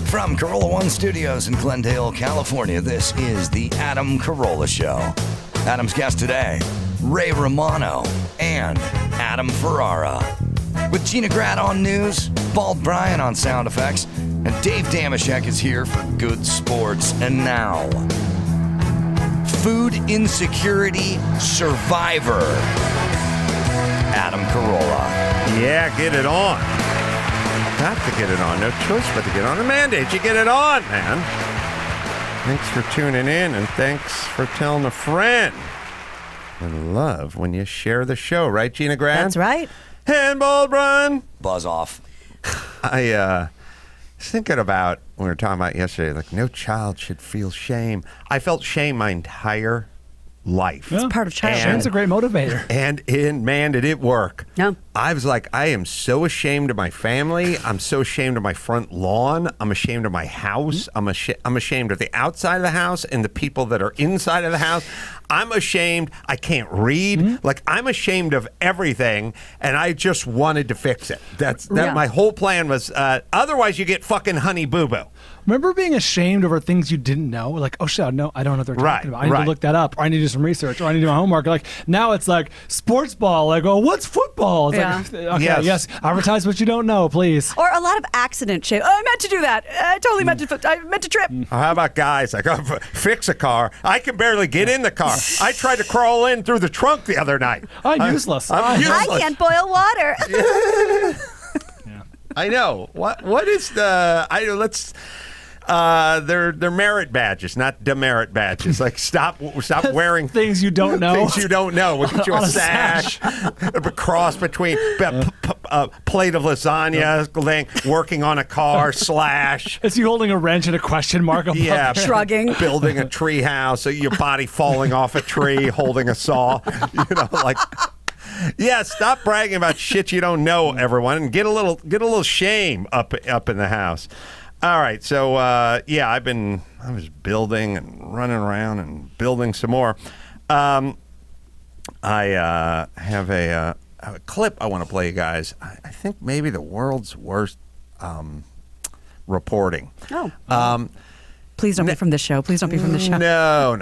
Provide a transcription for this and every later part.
From Corolla One Studios in Glendale, California, this is the Adam Carolla Show. Adam's guest today, Ray Romano and Adam Ferrara. With Gina Grad on news, Bald Brian on sound effects, and Dave Damashek is here for good sports. And now, food insecurity survivor, Adam Carolla. Yeah, get it on. Got to get it on. No choice but to get on. The mandate, you get it on, man. Thanks for tuning in, and thanks for telling a friend. I love when you share the show, right, Gina Grad? That's right. Handball run. Buzz off. I was thinking about, we were talking about yesterday, like no child should feel shame. I felt shame my entire life. It's part of childhood. Shame's a great motivator. And man, did it work. No. I was like, I am so ashamed of my family. I'm so ashamed of my front lawn. I'm ashamed of my house. I'm ashamed of the outside of the house and the people that are inside of the house. I'm ashamed. I can't read. Like, I'm ashamed of everything, and I just wanted to fix it. My whole plan was, otherwise you get fucking honey boo-boo. Remember being ashamed over things you didn't know? Like, oh shit, no, I don't know what they're talking about. I need to look that up, or I need to do some research, or I need to do my homework. Like, now it's like sports ball. Like, oh, what's football? It's like, okay, yes, advertise what you don't know, please. Or a lot of accident shame. Oh, I meant to do that. I totally meant to trip. How about guys like, oh, fix a car? I can barely get in the car. I tried to crawl in through the trunk the other night. I'm useless. I'm useless. I can't boil water. Yeah. I know. What is the? They're merit badges, not demerit badges. Like stop wearing things you don't know. Things you don't know. We'll get you a sash, a cross between a plate of lasagna, working on a car, slash. It's you holding a wrench and a question mark above. Yeah, shrugging, building a tree house, your body falling off a tree, holding a saw. Like. Yeah, stop bragging about shit you don't know, everyone, and get a little shame up in the house. All right, so I was building and running around and building some more. I have a clip I want to play you guys. I think maybe the world's worst reporting. Oh. Please don't be from this show. Please don't be from this show. No.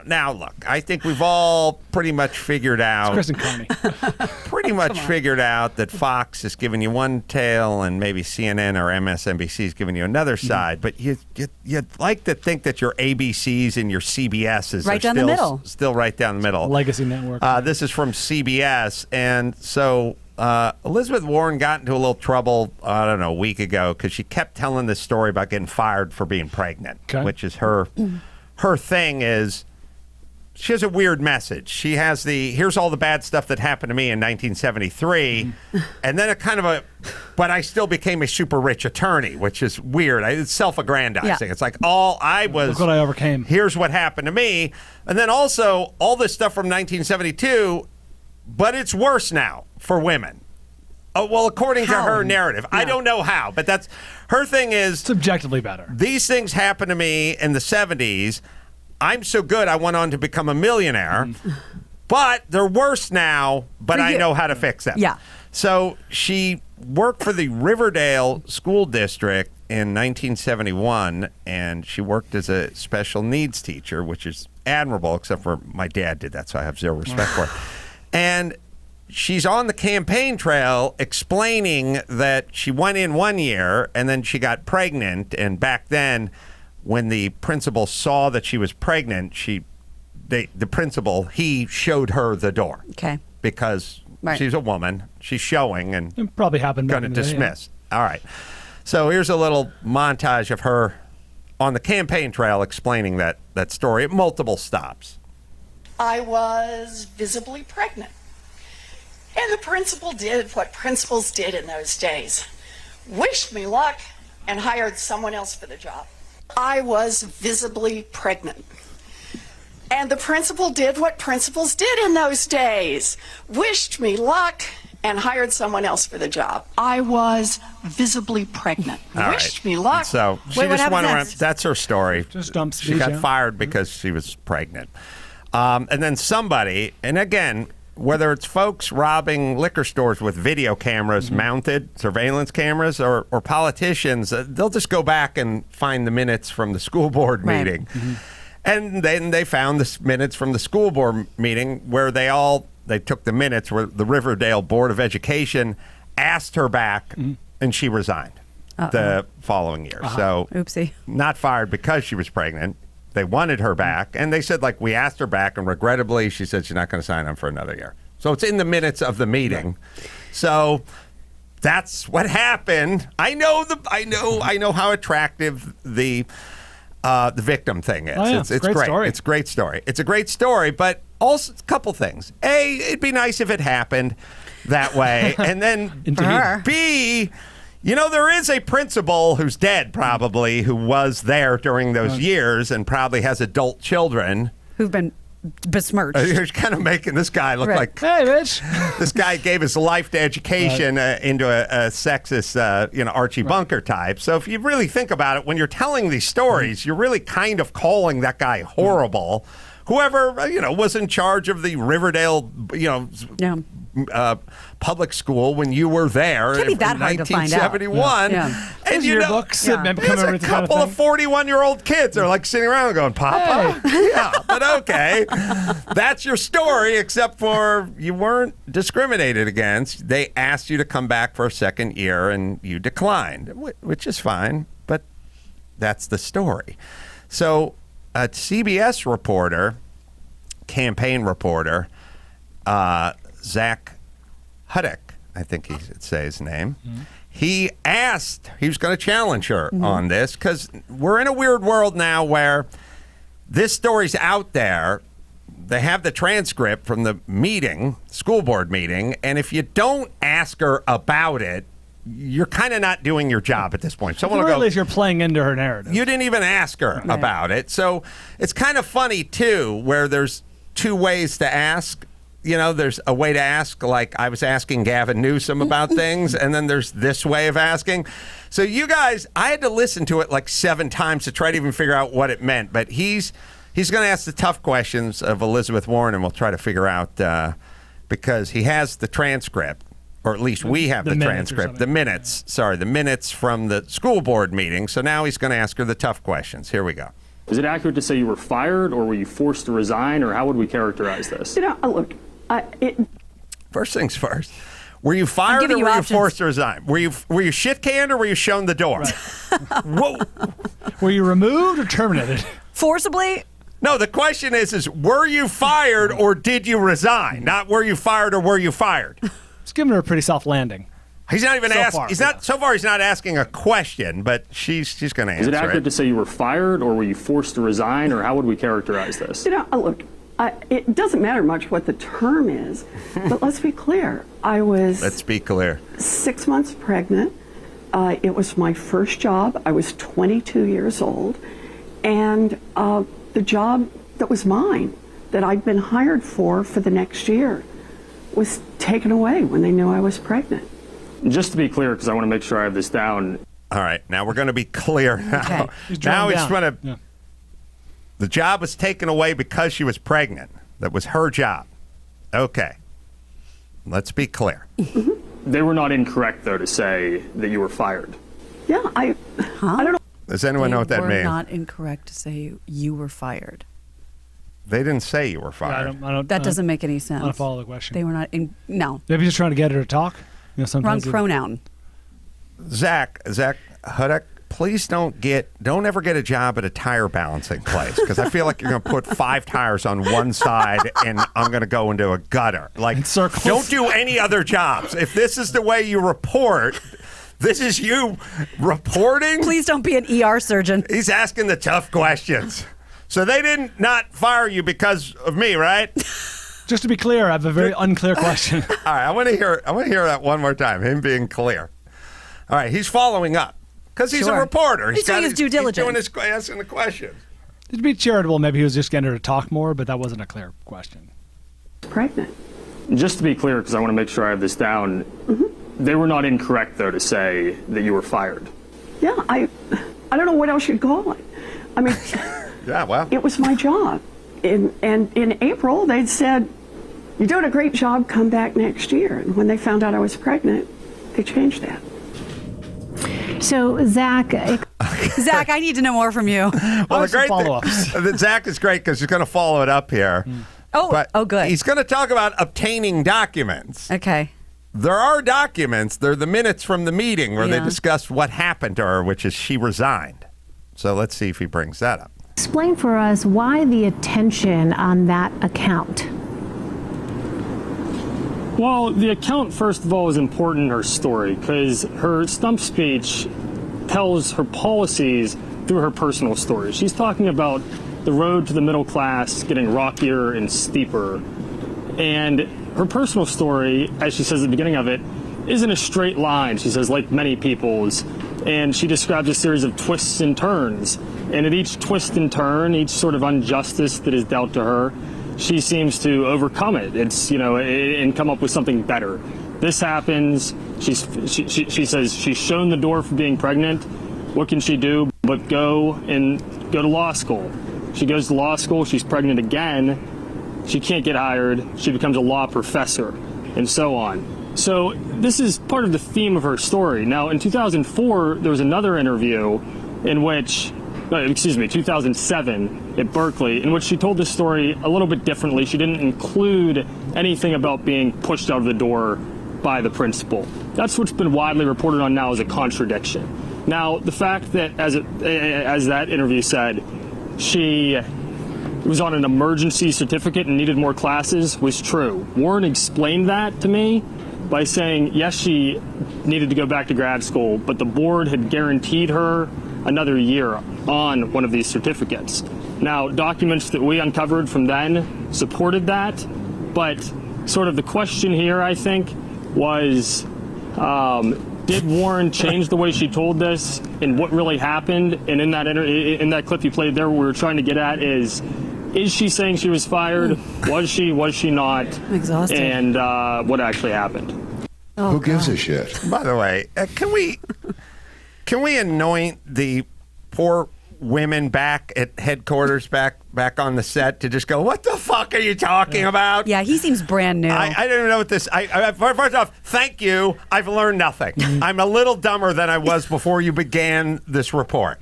Now, look, I think we've all pretty much figured out. It's Chris and Connie. Pretty much figured out that Fox is giving you one tale and maybe CNN or MSNBC is giving you another side. But you'd like to think that your ABCs and your CBSs right are down the middle. Still right down the middle. Legacy network. This is from CBS. And so Elizabeth Warren got into a little trouble, I don't know, a week ago because she kept telling this story about getting fired for being pregnant, which is her thing is, she has a weird message. She has here's all the bad stuff that happened to me in 1973, and then but I still became a super rich attorney, which is weird. It's self-aggrandizing. Yeah. It's like, look what I overcame. Here's what happened to me. And then also all this stuff from 1972, but it's worse now for women. Oh, well, according to her narrative. Yeah. I don't know how, but that's her thing is... It's objectively better. These things happened to me in the 70s. I'm so good, I went on to become a millionaire. But they're worse now, but I know how to fix them. Yeah. So she worked for the Riverdale School District in 1971, and she worked as a special needs teacher, which is admirable, except for my dad did that, so I have zero respect for it. And she's on the campaign trail explaining that she went in one year, and then she got pregnant, and back then, when the principal saw that she was pregnant, the principal, he showed her the door. Okay. Because she's a woman, she's showing, and it probably happened. Going to dismiss. Yeah. All right. So here's a little montage of her on the campaign trail explaining that story at multiple stops. I was visibly pregnant. And the principal did what principals did in those days. Wished me luck and hired someone else for the job. I was visibly pregnant. And the principal did what principals did in those days. Wished me luck and hired someone else for the job. I was visibly pregnant. Wished me luck. So she just went around. That's her story. Just she got fired because she was pregnant. And then somebody, and again, whether it's folks robbing liquor stores with video cameras mounted, surveillance cameras, or politicians, they'll just go back and find the minutes from the school board meeting. And then they found the minutes from the school board meeting where they took the minutes where the Riverdale Board of Education asked her back and she resigned the following year. So oopsie. Not fired because she was pregnant. They wanted her back, and they said, like, we asked her back, and regrettably, she said she's not going to sign on for another year. So it's in the minutes of the meeting. So that's what happened. I know how attractive the victim thing is. Oh, yeah. It's great story. It's a great story. It's a great story, but also a couple things. A, it'd be nice if it happened that way, and then B, there is a principal who's dead, probably, who was there during those years and probably has adult children. Who've been besmirched. You're kind of making this guy look like, hey, bitch. This guy gave his life to education into a sexist, Archie Bunker type. So if you really think about it, when you're telling these stories, you're really kind of calling that guy horrible. Whoever, was in charge of the Riverdale, public school when you were there Can't be in that hard to find out. 1971. And your books there's a couple of 41-year-old kids are like sitting around going, Papa? Hey. Yeah, but okay. That's your story, except for you weren't discriminated against. They asked you to come back for a second year, and you declined, which is fine, but that's the story. So a CBS reporter, campaign reporter, Zach Huddock, I think he'd say his name. He asked, he was going to challenge her on this, because we're in a weird world now where this story's out there. They have the transcript from the meeting, school board meeting, and if you don't ask her about it, you're kind of not doing your job at this point. Someone will go, at least you're playing into her narrative. You didn't even ask her about it. So it's kind of funny, too, where there's two ways to ask. There's a way to ask, like I was asking Gavin Newsom about things, and then there's this way of asking. So you guys, I had to listen to it like 7 times to try to even figure out what it meant. But he's going to ask the tough questions of Elizabeth Warren, and we'll try to figure out, because he has the transcript, or at least we have the transcript, the minutes from the school board meeting. So now he's going to ask her the tough questions. Here we go. Is it accurate to say you were fired, or were you forced to resign, or how would we characterize this? Look, First things first. Were you fired or were you forced to resign? Were you shit canned or were you shown the door? Whoa. Were you removed or terminated? Forcibly? No, the question is were you fired or did you resign? Not were you fired or were you fired? It's giving her a pretty soft landing. He's not even asking. So far, he's not asking a question, but she's going to answer. Is it accurate to say you were fired, or were you forced to resign, or how would we characterize this? Look, it doesn't matter much what the term is, but let's be clear. I was 6 months pregnant. It was my first job. I was 22 years old, and the job that was mine, that I'd been hired for the next year, was taken away when they knew I was pregnant. Just to be clear, because I want to make sure I have this down. All right, now we're going to be clear now. Okay. Now he's trying to. The job was taken away because she was pregnant. That was her job. Okay. Let's be clear. They were not incorrect, though, to say that you were fired. Yeah, I don't know. Does anyone know what that means? They were not incorrect to say you were fired. They didn't say you were fired. That doesn't make any sense. I don't follow the question. They were not in. No. Maybe just trying to get her to talk. Wrong pronoun. Zach Huddock, please don't ever get a job at a tire balancing place, because I feel like you're going to put 5 tires on one side and I'm going to go into a gutter. Like, don't do any other jobs. If this is the way you report, this is you reporting. Please don't be an ER surgeon. He's asking the tough questions. So they didn't not fire you because of me, right? Just to be clear, I have a very unclear question. All right, I want to hear that one more time, him being clear. All right, he's following up because he's a reporter. He's doing his due diligence. He's asking the questions. To be charitable, maybe he was just getting her to talk more, but that wasn't a clear question. Pregnant. Just to be clear, because I want to make sure I have this down, they were not incorrect, though, to say that you were fired. Yeah, I don't know what else you'd call it. I mean, yeah, well, it was my job. And in April, they'd said, You're doing a great job, come back next year. And when they found out I was pregnant, they changed that. So, Zach, I need to know more from you. Well, the great follow-ups. Zach is great because he's going to follow it up here. Good. He's going to talk about obtaining documents. Okay. There are documents. They're the minutes from the meeting where they discussed what happened to her, which is she resigned. So let's see if he brings that up. explain for us why the attention on that account. Well, the account, first of all, is important in her story because her stump speech tells her policies through her personal story. She's talking about the road to the middle class getting rockier and steeper. And her personal story, as she says at the beginning of it, isn't a straight line, she says, like many people's. And she describes a series of twists and turns. And at each twist and turn, each sort of injustice that is dealt to her, she seems to overcome it. It's, you know, and come up with something better. This happens. She says she's shown the door for being pregnant. What can she do but go to law school? She goes to law school. She's pregnant again. She can't get hired. She becomes a law professor, and so on. So this is part of the theme of her story. Now, in 2004, there was another interview in which, 2007 at Berkeley, in which she told this story a little bit differently. She didn't include anything about being pushed out of the door by the principal. That's what's been widely reported on now as a contradiction. Now, the fact that, as that interview said, she was on an emergency certificate and needed more classes was true. Warren explained that to me by saying, yes, she needed to go back to grad school, but the board had guaranteed her another year on one of these certificates. Now, documents that we uncovered from then supported that, but sort of the question here, I think, was, did Warren change the way she told this and what really happened? And in that clip you played there, what we were trying to get at is she saying she was fired? Was she not? I'm exhausted. And what actually happened? Who gives a shit? By the way, can we anoint the poor women back at headquarters, back on the set, to just go, what the fuck are you talking about? Yeah, he seems brand new. I don't even know what this. First off, thank you. I've learned nothing. I'm a little dumber than I was before you began this report.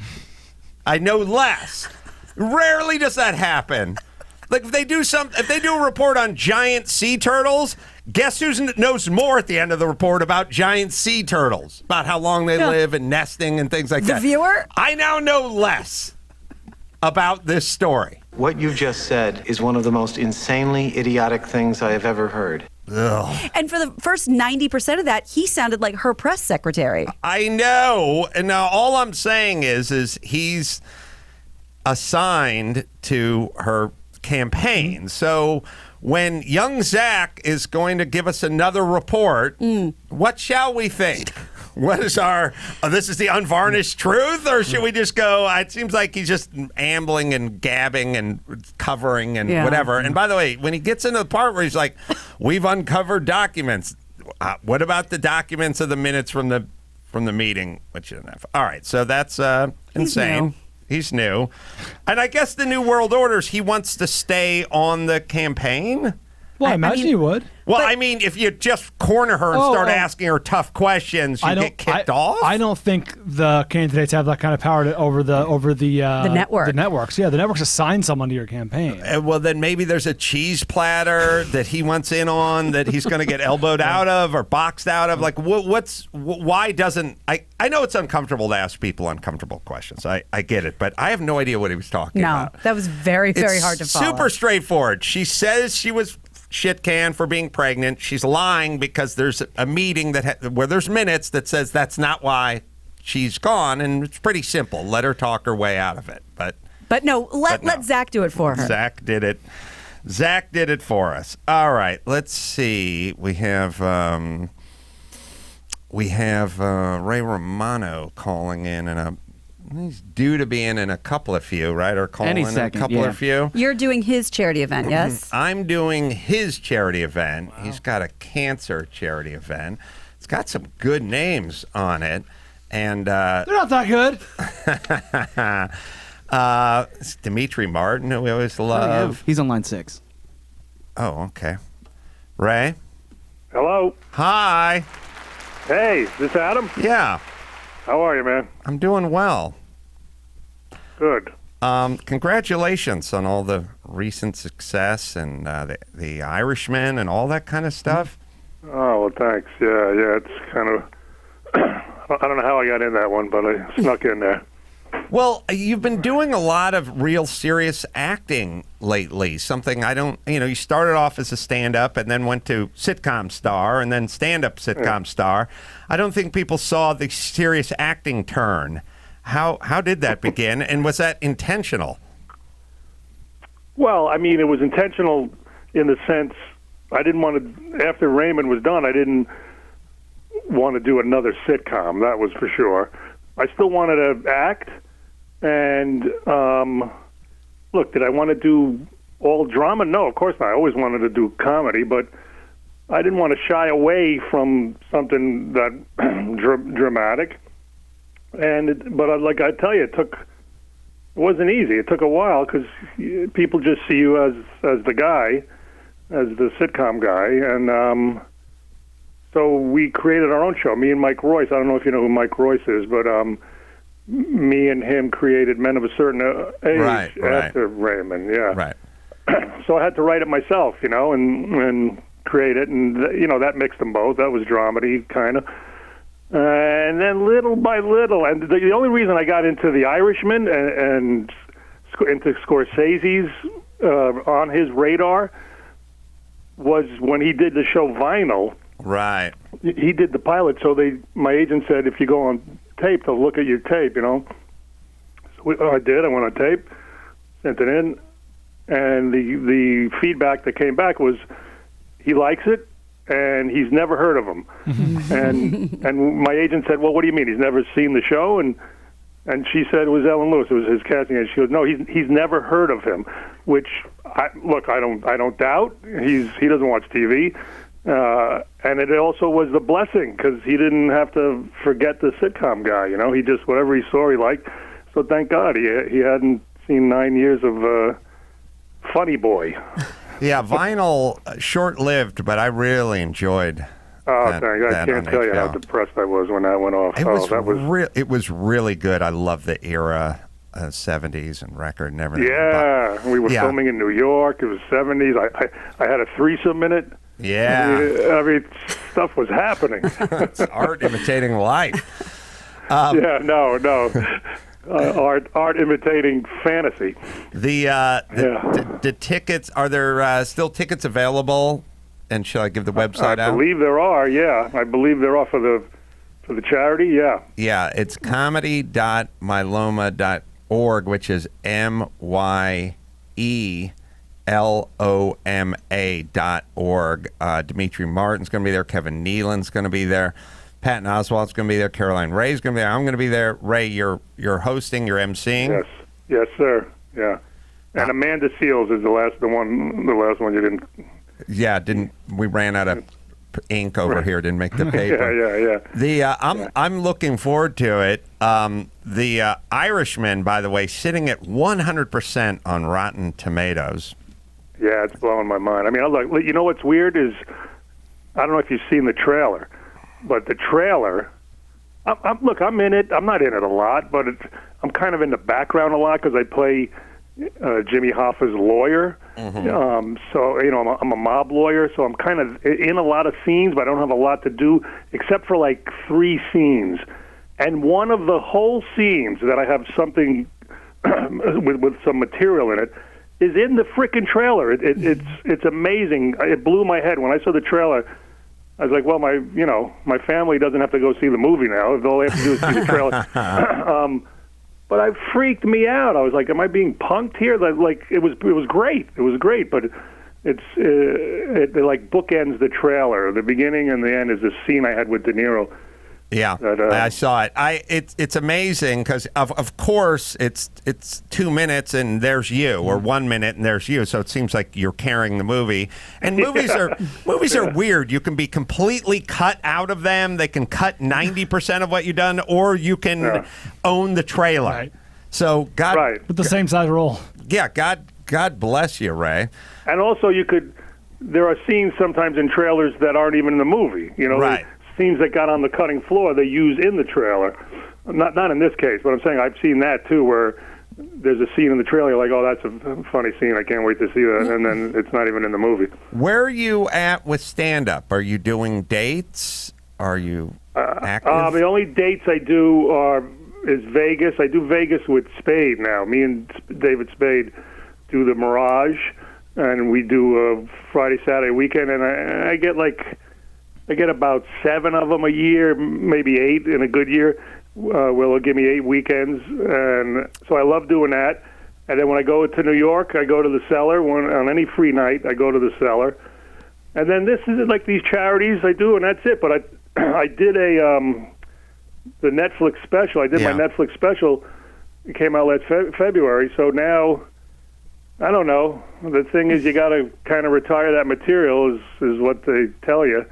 I know less. Rarely does that happen. Like if they do a report on giant sea turtles, guess who knows more at the end of the report about giant sea turtles, about how long they live and nesting and things like that. The viewer? I now know less about this story. What you just said is one of the most insanely idiotic things I have ever heard. Ugh. And for the first 90% of that, he sounded like her press secretary. I know. And now all I'm saying is he's assigned to her campaign. So when young Zach is going to give us another report, what shall we think? What is this is the unvarnished truth, or should we just go, it seems like he's just ambling and gabbing and covering and whatever. And by the way, when he gets into the part where he's like, we've uncovered documents, what about the documents of the minutes from the meeting? Which you don't have. All right, so that's insane. He's new. And I guess the New World Orders, he wants to stay on the campaign? Well, I imagine he would. Well, I mean, if you just corner her and start asking her tough questions, you get kicked off? I don't think the candidates have that kind of power over the network. The networks. Yeah, the networks assign someone to your campagin. Well, then maybe there's a cheese platter that he wants in on that he's going to get elbowed out of or boxed out of. Like, why doesn't... I know it's uncomfortable to ask people uncomfortable questions. I get it, but I have no idea what he was talking about. No, that was very, very hard to follow. Super straightforward. She says she was shit can for being pregnant. She's lying because there's a meeting where there's minutes that says that's not why she's gone, and it's pretty simple. Let her talk her way out of it. But no, let Zach do it for her. Zach did it. Zach did it for us. All right, let's see. We have Ray Romano calling in, and he's due to be in a couple of few, right? Or calling in a couple of few. You're doing his charity event, yes? I'm doing his charity event. Wow. He's got a cancer charity event. It's got some good names on it. And they're not that good. It's Dimitri Martin, who we always love. He's on line 6. Oh, okay. Ray? Hello. Hi. Hey, this Adam? Yeah. How are you, man? I'm doing well. Good. Congratulations on all the recent success and the Irishman and all that kind of stuff. Oh, well, thanks. Yeah, it's kind of... I don't know how I got in that one, but I snuck in there. Well, you've been doing a lot of real serious acting lately. Something I don't... you started off as a stand-up and then went to sitcom star and then stand-up sitcom star. I don't think people saw the serious acting turn. How did that begin, and was that intentional? Well, I mean, it was intentional in the sense I didn't want to... After Raymond was done, I didn't want to do another sitcom, that was for sure. I still wanted to act, and look, did I want to do all drama? No, of course not. I always wanted to do comedy, but I didn't want to shy away from something that dramatic. But like I tell you, it wasn't easy. It took a while because people just see you as the guy, as the sitcom guy, and so we created our own show. Me and Mike Royce. I don't know if you know who Mike Royce is, but me and him created Men of a Certain Age after Raymond. Yeah. Right. So I had to write it myself, and create it, and that mixed them both. That was dramedy kind of. And then little by little, and the only reason I got into The Irishman and into Scorsese's on his radar was when he did the show Vinyl. Right. He did the pilot, so my agent said, if you go on tape, they'll look at your tape, So I did. I went on tape, sent it in, and the feedback that came back was he likes it, and he's never heard of him. and my agent said, well, what do you mean? He's never seen the show? And she said it was Ellen Lewis. It was his casting agent. She goes, no, he's never heard of him. Which I don't doubt. He doesn't watch TV, and it also was the blessing because he didn't have to forget the sitcom guy. He just whatever he saw he liked. So thank God he hadn't seen 9 years of Funny Boy. Yeah, Vinyl, short-lived, but I really enjoyed. Oh, thanks. I can't tell you how depressed I was when that went off. It was really good. I love the era, 70s and record and everything. Yeah, we were filming in New York. It was 70s. I had a threesome in it. Yeah. I mean, stuff was happening. It's art imitating life. Art imitating fantasy. The tickets, are there still tickets available? And shall I give the website out? I believe there are. Yeah, I believe there are for the charity. Yeah. Yeah, it's comedy.myloma.org, which is MYELOMA.org. Dimitri Martin's going to be there. Kevin Nealon's going to be there. Patton Oswalt's going to be there. Caroline Ray's going to be there. I'm going to be there. Ray, you're hosting. You're emceeing. Yes, sir. Yeah, and Amanda Seals is the last one you didn't. Yeah, we ran out of ink over here. Didn't make the paper. Yeah. I'm looking forward to it. The Irishman, by the way, sitting at 100% on Rotten Tomatoes. Yeah, it's blowing my mind. I mean, you know what's weird is I don't know if you've seen the trailer. But the trailer, look, I'm in it. I'm not in it a lot, but I'm kind of in the background a lot because I play Jimmy Hoffa's lawyer. Mm-hmm. So, I'm a mob lawyer, so I'm kind of in a lot of scenes, but I don't have a lot to do except for like 3 scenes. And one of the whole scenes that I have something with some material in it is in the frickin' trailer. It's amazing. It blew my head when I saw the trailer. I was like, well, my family doesn't have to go see the movie now. All they have to do is see the trailer. But it freaked me out. I was like, am I being punked here? Like it was great. It was great, but it like bookends the trailer. The beginning and the end is the scene I had with De Niro. Yeah, I saw it. It's amazing because of course it's 2 minutes and there's you, or 1 minute and there's you. So it seems like you're carrying the movie. And movies are weird. You can be completely cut out of them. They can cut 90% of what you've done, or you can own the trailer. Right. So with the same size role. Yeah, God bless you, Ray. And also you could there are scenes sometimes in trailers that aren't even in the movie. You know, right. Scenes that got on the cutting floor they use in the trailer. Not in this case, but I'm saying I've seen that too, where there's a scene in the trailer like, oh, that's a funny scene. I can't wait to see that, and then it's not even in the movie. Where are you at with stand-up? Are you doing dates? Are you active? The only dates I do is Vegas. I do Vegas with Spade now. Me and David Spade do the Mirage, and we do a Friday, Saturday weekend, and I get about 7 of them a year, maybe 8 in a good year. Will give me 8 weekends, and so I love doing that. And then when I go to New York, I go to the Cellar. On any free night, I go to the Cellar. And then this is like these charities I do, and that's it. But I did the Netflix special. I did my Netflix special. It came out last February. So now, I don't know. The thing is, you got to kind of retire that material, is what they tell you.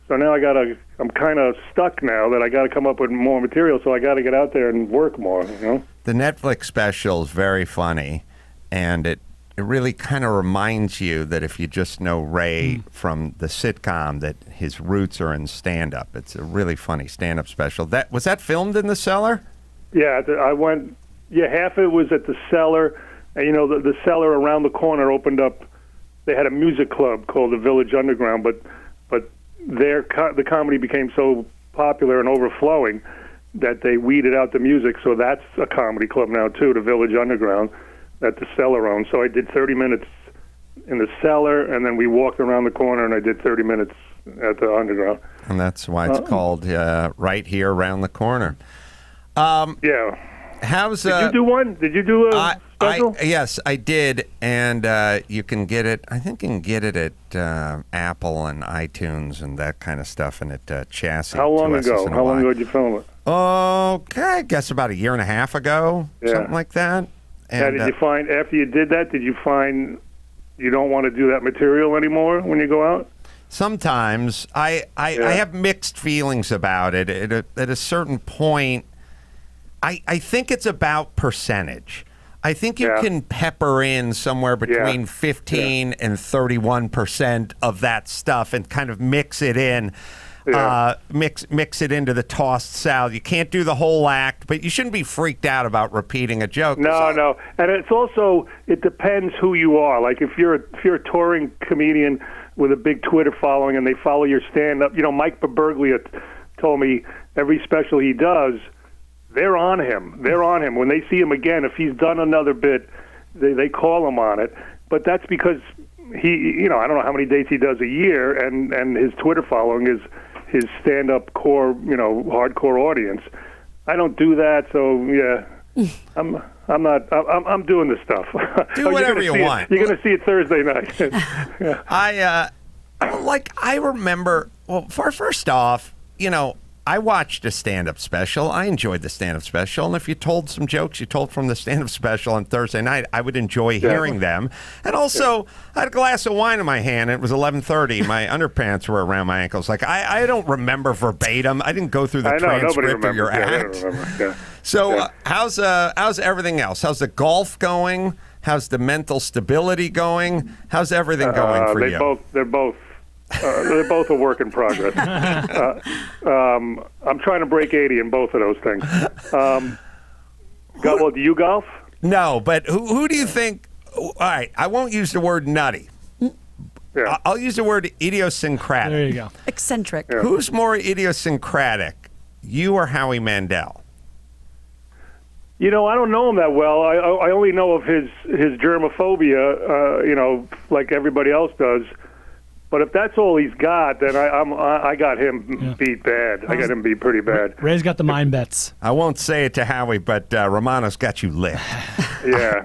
So now I'm kind of stuck now that I got to come up with more material, so I got to get out there and work more, you know? The Netflix special is very funny, and it really kind of reminds you that if you just know Ray from the sitcom, that his roots are in stand-up. It's a really funny stand-up special. Was that filmed in the Cellar? Yeah, I went, half of it was at the Cellar, and, you know, the Cellar around the corner opened up, they had a music club called the Village Underground, but the comedy became so popular and overflowing that they weeded out the music, so that's a comedy club now too, the Village Underground, that the Cellar owns. So I did 30 minutes in the Cellar, and then we walked around the corner, and I did 30 minutes at the Underground. And that's why it's called Right Here Around the Corner. Yeah. Did you do one? Did you do a special? Yes, I did, and you can get it. I think you can get it at Apple and iTunes and that kind of stuff, and at Chassis. How long ago? How long ago did you film it? Okay, I guess about 1.5 years ago, something like that. And did you find, after you did that, did you find you don't want to do that material anymore when you go out? Sometimes. I have mixed feelings about it. At a certain point, I think it's about percentage. I think you can pepper in somewhere between 15 and 31% of that stuff and kind of mix it in. Mix it into the tossed salad. You can't do the whole act, but you shouldn't be freaked out about repeating a joke. No. And it's also, it depends who you are. Like if you're a touring comedian with a big Twitter following and they follow your stand-up, you know, Mike Birbiglia told me every special he does, they're on him. When they see him again, if he's done another bit, they call him on it. But that's because he, you know, I don't know how many dates he does a year, and his Twitter following is his stand-up core, you know, hardcore audience. I don't do that, so I'm doing this stuff. Do whatever you want. You're going to see it Thursday night. I remember. Well, first off, you know, I watched a stand-up special. I enjoyed the stand-up special, and if you told some jokes you told from the stand-up special on Thursday night, I would enjoy hearing them. And also, I had a glass of wine in my hand, and it was 11:30. My underpants were around my ankles. Like, I don't remember verbatim. I didn't go through the transcript of your act. So, how's everything else? How's the golf going? How's the mental stability going? How's everything going for you? They're both a work in progress. I'm trying to break 80 in both of those things. Do you golf? No, but who do you think? All right, I won't use the word nutty. Yeah. I'll use the word idiosyncratic. There you go. Eccentric. Yeah. Who's more idiosyncratic, you or Howie Mandel? You know, I don't know him that well. I only know of his germophobia, you know, like everybody else does. But if that's all he's got, then I got him beat bad. I got him beat pretty bad. Ray's got the mind bets. I won't say it to Howie, but Romano's got you licked. Yeah,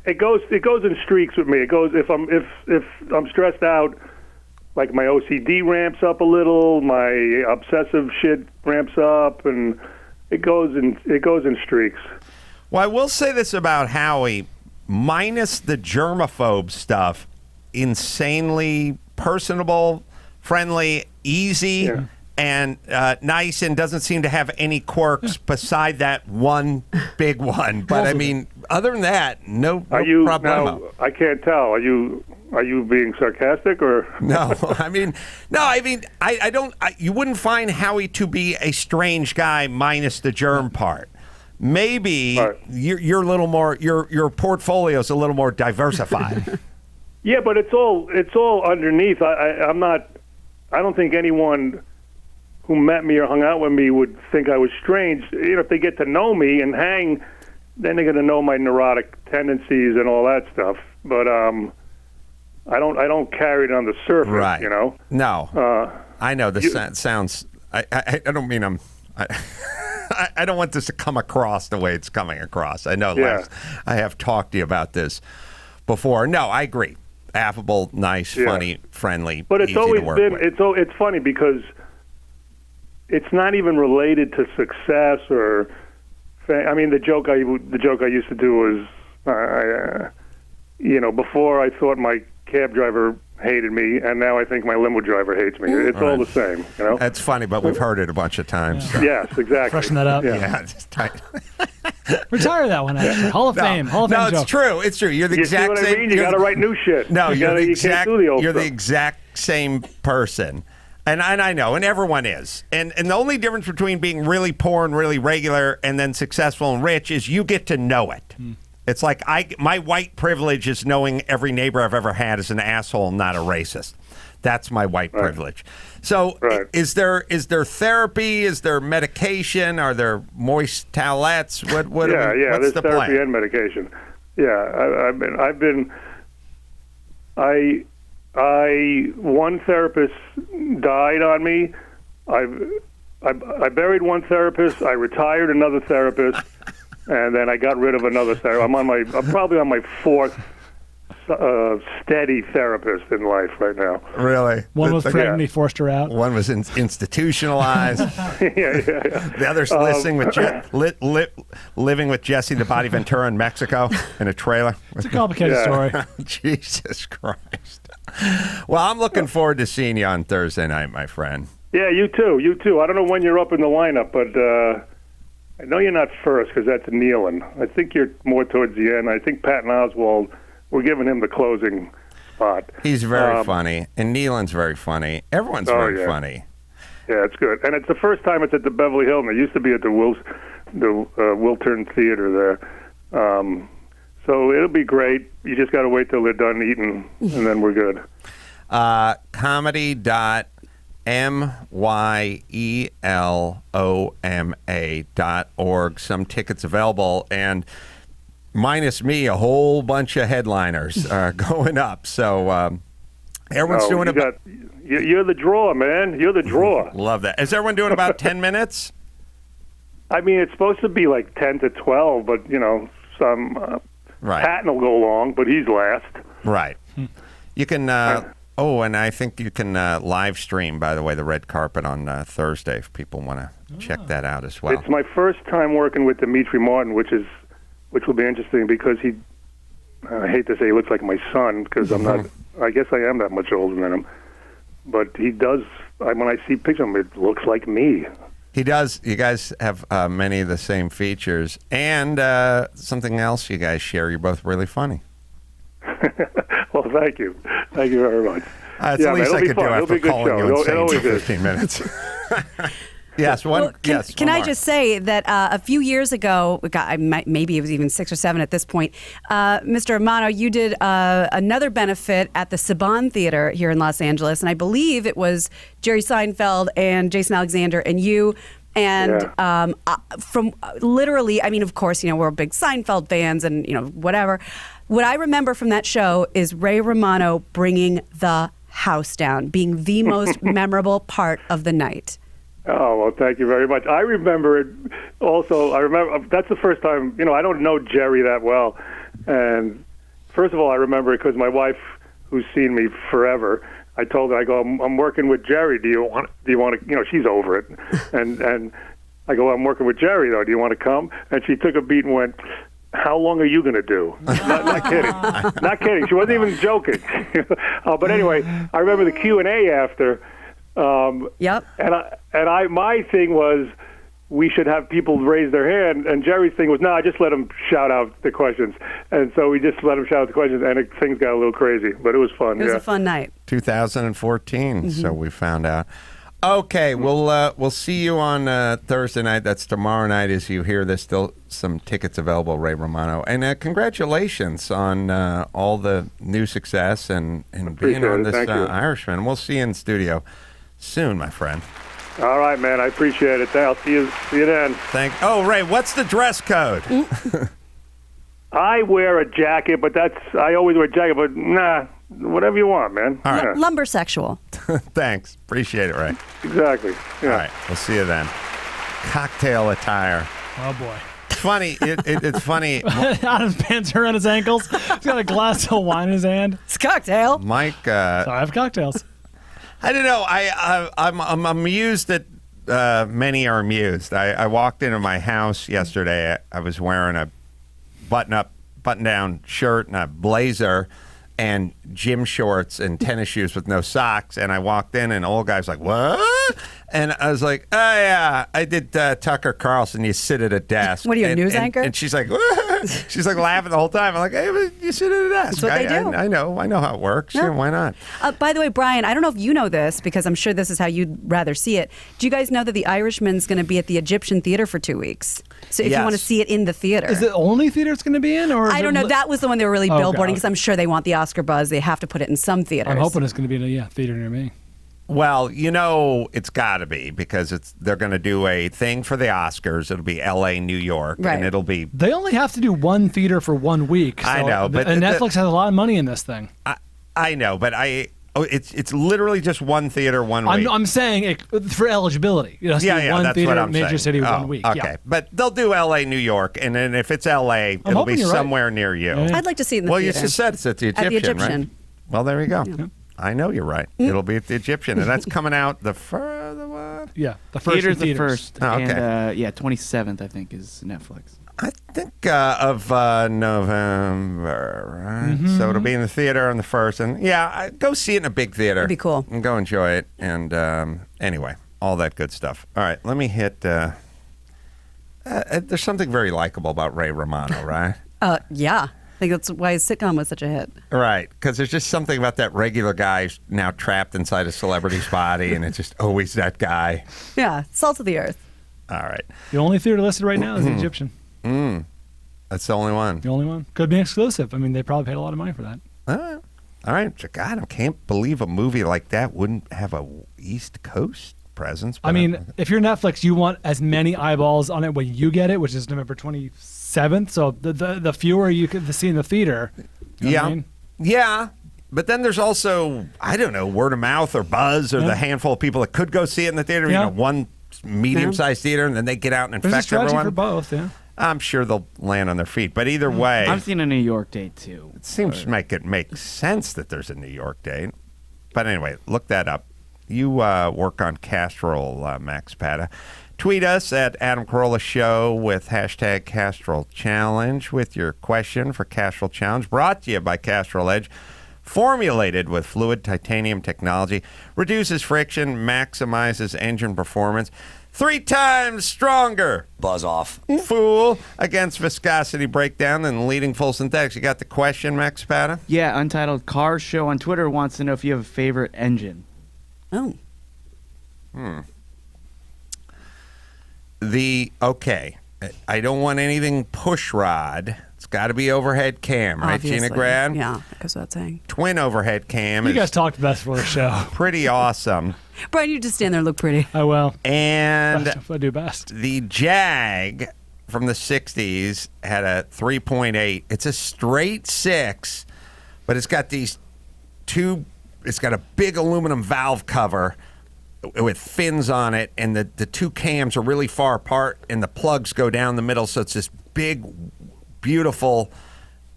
it goes in streaks with me. It goes if I'm stressed out, like my OCD ramps up a little, my obsessive shit ramps up, and it goes in streaks. Well, I will say this about Howie, minus the germaphobe stuff, insanely personable, friendly, easy, and nice, and doesn't seem to have any quirks beside that one big one. But I mean, other than that, no problem. Now, I can't tell. Are you Are you being sarcastic or? No, I don't. You wouldn't find Howie to be a strange guy minus the germ part. Maybe you're a little more. Your portfolio's a little more diversified. Yeah, but it's all underneath. I'm not. I don't think anyone who met me or hung out with me would think I was strange. If they get to know me and hang, then they're going to know my neurotic tendencies and all that stuff. But I don't carry it on the surface. Right. No. I know this sounds. I don't mean I'm. I don't want this to come across the way it's coming across. I know. I have talked to you about this before. No, I agree. Affable, nice, funny, friendly. But it's easy always to work been. with. It's funny because it's not even related to success or. I mean, the joke I used to do was, before I thought my cab driver hated me, and now I think my limo driver hates me. It's all the same, That's funny, but we've heard it a bunch of times. Yeah. Yes, exactly. Freshen that up. Yeah, just tight. Retire that one, actually. Hall of Fame. Hall of Fame No, joke. it's true. It's true. You're the exact see what same. I mean? You got to write new shit. No, you're the stuff. exact same person. And I know, and everyone is. And the only difference between being really poor and really regular and then successful and rich is you get to know it. It's like my white privilege is knowing every neighbor I've ever had is an asshole and not a racist. That's my white privilege. So is there therapy? Is there medication? Are there moist towelettes? What's there's the therapy plan? and medication. Yeah, one therapist died on me. I buried one therapist. I retired another therapist, and then I got rid of another therapist. I'm probably on my fourth steady therapist in life right now. Really? One was pregnant, he forced her out. One was institutionalized. Yeah. The other's living with Jesse the Body Ventura in Mexico in a trailer. It's a complicated story. Jesus Christ. Well, I'm looking forward to seeing you on Thursday night, my friend. Yeah, you too. I don't know when you're up in the lineup, but I know you're not first because that's Nealon. I think you're more towards the end. I think Patton Oswalt, we're giving him the closing spot. He's very funny, and Nealon's very funny. Everyone's very funny. Yeah, it's good. And it's the first time it's at the Beverly Hilton. It used to be at the Wiltern Theater there. So it'll be great. You just got to wait till they're done eating, and then we're good. comedy.myeloma.org. Some tickets available, and minus me, a whole bunch of headliners are going up. So everyone's doing about... You're the draw, man. You're the draw. Love that. Is everyone doing about 10 minutes? I mean, it's supposed to be like 10 to 12, but, some... Patton will go long, but he's last. Right. You can... and I think you can live stream, by the way, the red carpet on Thursday if people want to check that out as well. It's my first time working with Dimitri Martin, which will be interesting because I hate to say he looks like my son because I'm not, I guess I am that much older than him. But he does, when I see pictures of him, it looks like me. He does. You guys have many of the same features. And something else you guys share, you're both really funny. Well, thank you. Thank you very much. That's the least I could do after calling you insane for 15 minutes. Yes, Can I just say that a few years ago, maybe it was even 6 or 7 at this point, Mr. Romano, you did another benefit at the Saban Theater here in Los Angeles, and I believe it was Jerry Seinfeld and Jason Alexander and you. And from literally, I mean, of course, we're big Seinfeld fans and, whatever. What I remember from that show is Ray Romano bringing the house down, being the most memorable part of the night. Oh, well, thank you very much. I remember it also. That's the first time, I don't know Jerry that well. And first of all, I remember it because my wife, who's seen me forever, I told her, I go, I'm working with Jerry. Do you want to, she's over it. And I go, I'm working with Jerry, though. Do you want to come? And she took a beat and went, how long are you going to do? Not kidding. Not kidding. She wasn't even joking. But anyway, I remember the Q&A after. Yep. And my thing was, we should have people raise their hand. And Jerry's thing was, no, I just let them shout out the questions. And so we just let them shout out the questions, and things got a little crazy, but it was fun. It was a fun night. 2014, so we found out. Okay, we'll see you on Thursday night. That's tomorrow night. As you hear, there's still some tickets available, Ray Romano. And congratulations on all the new success and being on this Irishman. We'll see you in studio soon, my friend. All right, man. I appreciate it. I'll see you then. Oh, Ray, what's the dress code? I wear a jacket, but I always wear a jacket, but nah, whatever you want, man. All right. Lumbersexual. Thanks. Appreciate it, Ray. Exactly. Yeah. All right. We'll see you then. Cocktail attire. Oh, boy. It's funny. It's funny. Adam's pants are around his ankles. He's got a glass of wine in his hand. It's a cocktail. Mike. So I have cocktails. I don't know. I'm amused that many are amused. I walked into my house yesterday. I was wearing a button-down shirt and a blazer and gym shorts and tennis shoes with no socks. And I walked in, and the old guy's like, "What?" And I was like, "Oh, yeah, I did Tucker Carlson. You sit at a desk." What are you, a news anchor? And she's like, "What?" She's like laughing the whole time. I'm like, "Hey, but you sit at a desk." That's what they do. I know how it works. Yeah. Yeah, why not? By the way, Brian, I don't know if you know this, because I'm sure this is how you'd rather see it. Do you guys know that The Irishman's going to be at the Egyptian Theater for 2 weeks? So if you want to see it in the theater. Is it the only theater it's going to be in? Or I don't know. That was the one they were really billboarding, because God. I'm sure they want the Oscar buzz. They have to put it in some theaters. I'm hoping it's going to be in a theater near me. Well, it's got to be, because they're going to do a thing for the Oscars. It'll be L.A., New York, right. And it'll be. They only have to do one theater for 1 week. So I know, but Netflix has a lot of money in this thing. I know, but it's literally just one theater, 1 week. I'm saying for eligibility. One that's theater, what I'm major saying. city, 1 week. Okay, Yeah. but they'll do L.A., New York, and then if it's L.A., it'll be somewhere near you. Yeah. I'd like to see it in the well, theater. you just said it's at the Egyptian, right? Well, there you go. Yeah. I know you're right. It'll be at the Egyptian, and that's coming out the what? Yeah, the first. Theater's the first. Oh, okay. And 27th, I think, is Netflix. I think of November, right? Mm-hmm. So it'll be in the theater on the 1st, and go see it in a big theater. It'd be cool. And go enjoy it, and anyway, all that good stuff. All right, let me hit. There's something very likable about Ray Romano, right? Yeah. I think that's why his sitcom was such a hit. Right, because there's just something about that regular guy who's now trapped inside a celebrity's body, and it's just always that guy. Yeah, salt of the earth. All right. The only theater listed right now is the Egyptian. That's the only one. The only one. Could be exclusive. I mean, they probably paid a lot of money for that. All right. So, God, I can't believe a movie like that wouldn't have a East Coast presence. I mean, if you're Netflix, you want as many eyeballs on it when you get it, which is November 27th. So the fewer you can see in the theater. You know what I mean? Yeah. But then there's also, I don't know, word of mouth or buzz or the handful of people that could go see it in the theater. Yeah. One medium-sized theater, and then they get out and There's a infect strategy everyone. for both, yeah. I'm sure they'll land on their feet. But either way, I've seen a New York date, too. it seems to make sense that there's a New York date. But anyway, look that up. You work on Castrol, Max Pata. Tweet us at Adam Carolla Show with hashtag Castrol Challenge with your question for Castrol Challenge. Brought to you by Castrol Edge. Formulated with fluid titanium technology. Reduces friction, maximizes engine performance. 3 times stronger. Buzz off. Fool against viscosity breakdown than leading full synthetics. You got the question, Max Pata? Yeah, Untitled Cars Show on Twitter wants to know if you have a favorite engine. Oh. Okay. I don't want anything push rod. It's got to be overhead cam, right, Obviously. Gina Grad? Yeah, that goes without saying. Twin overhead cam You is guys talked best for the show. pretty awesome. Brian, you just stand there and look pretty. I will. And That's what I do best. the Jag from the 60s had a 3.8. It's a straight 6, but it's got these it's got a big aluminum valve cover with fins on it, and the 2 cams are really far apart, and the plugs go down the middle, so it's this big, beautiful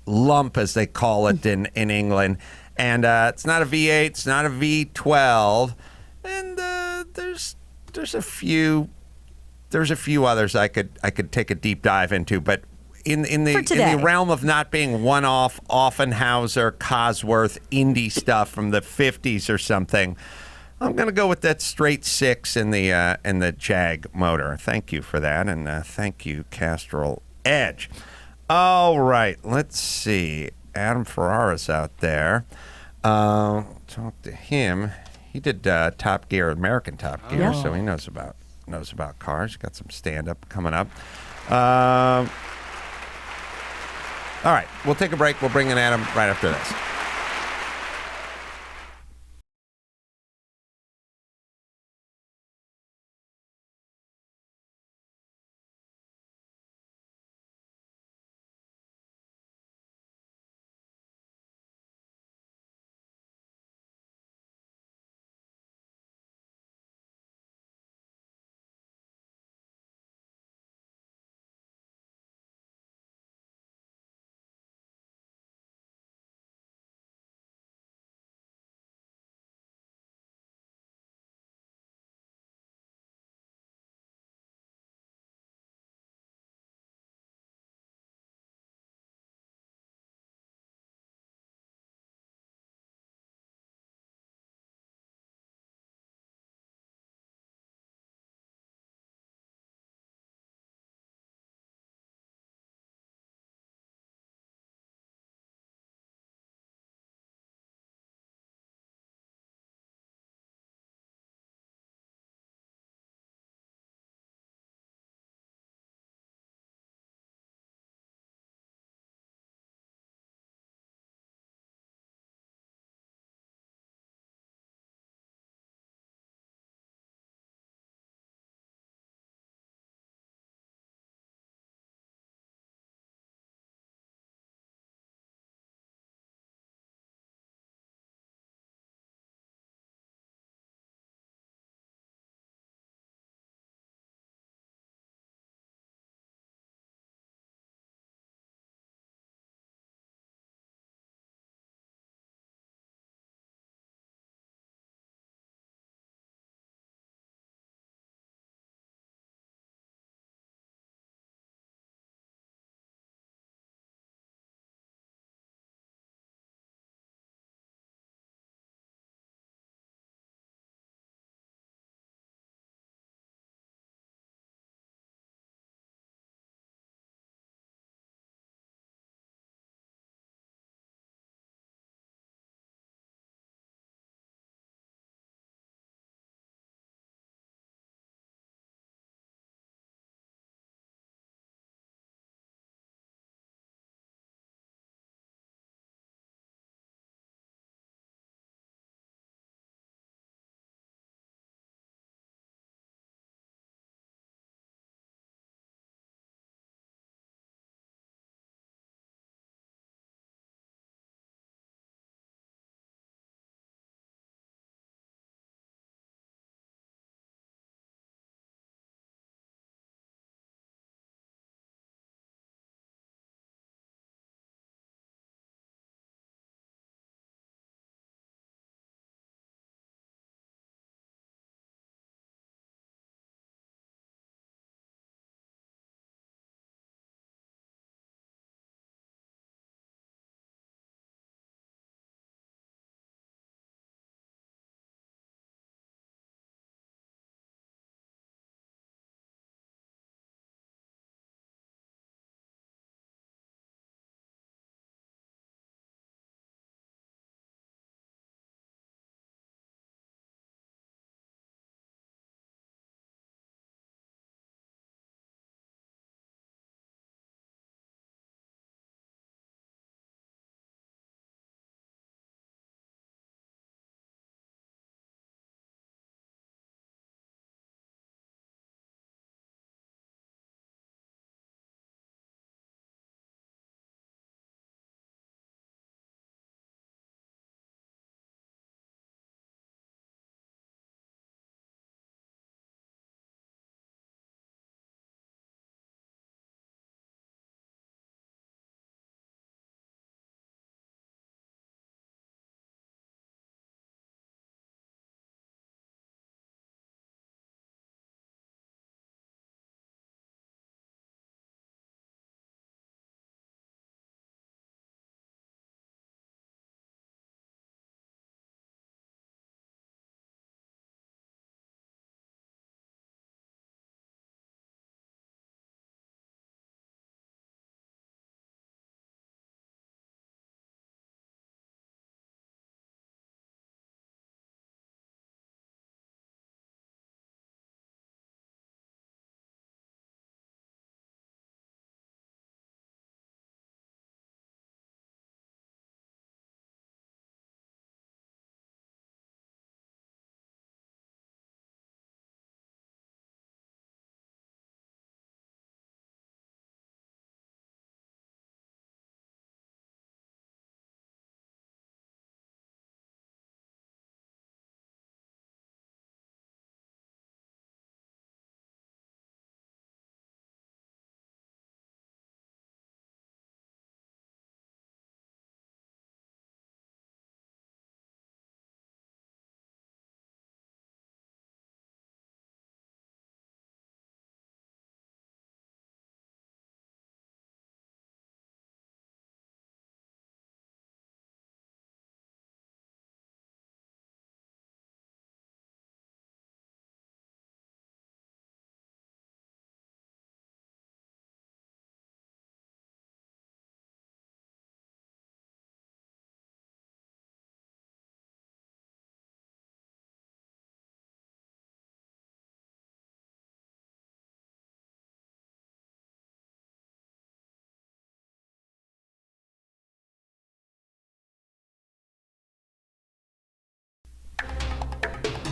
lump, as they call it in England. And it's not a V8, it's not a V12, and there's a few others I could take a deep dive into, but in the realm of not being one-off Offenhauser, Cosworth, Indy stuff from the 50s or something, I'm going to go with that straight 6 in the Jag motor. Thank you for that, and thank you, Castrol Edge. All right, let's see. Adam Ferrara's out there. Talk to him. He did Top Gear, American Top Gear, so he knows about cars. Got some stand-up coming up. All right, we'll take a break. We'll bring in Adam right after this.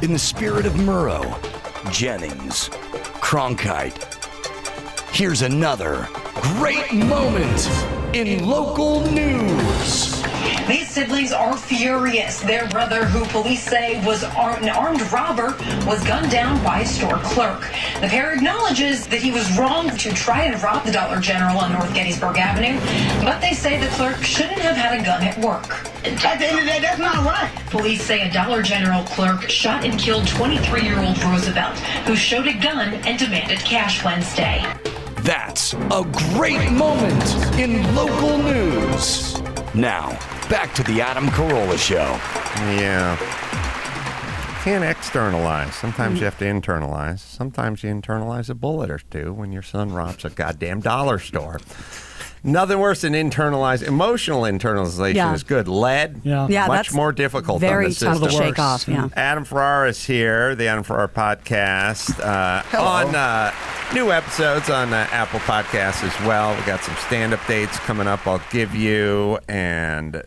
In the spirit of Murrow, Jennings, Cronkite, here's another great moment in local news. These siblings are furious. Their brother, who police say was an armed robber, was gunned down by a store clerk. The pair acknowledges that he was wrong to try and rob the Dollar General on North Gettysburg Avenue, but they say the clerk shouldn't have had a gun at work. At the end of the day, that's not right. Police say a Dollar General clerk shot and killed 23-year-old Roosevelt, who showed a gun and demanded cash Wednesday. That's a great moment in local news. Now, back to the Adam Carolla Show. Yeah. Can't externalize. Sometimes you have to internalize. Sometimes you internalize a bullet or two when your son robs a goddamn dollar store. Nothing worse than emotional internalization is good. Lead, much more difficult on the system. Very tough to shake off, Adam Ferrara is here, the Adam Ferrara podcast. On new episodes on Apple Podcasts as well. We got some stand-up dates coming up I'll give you. And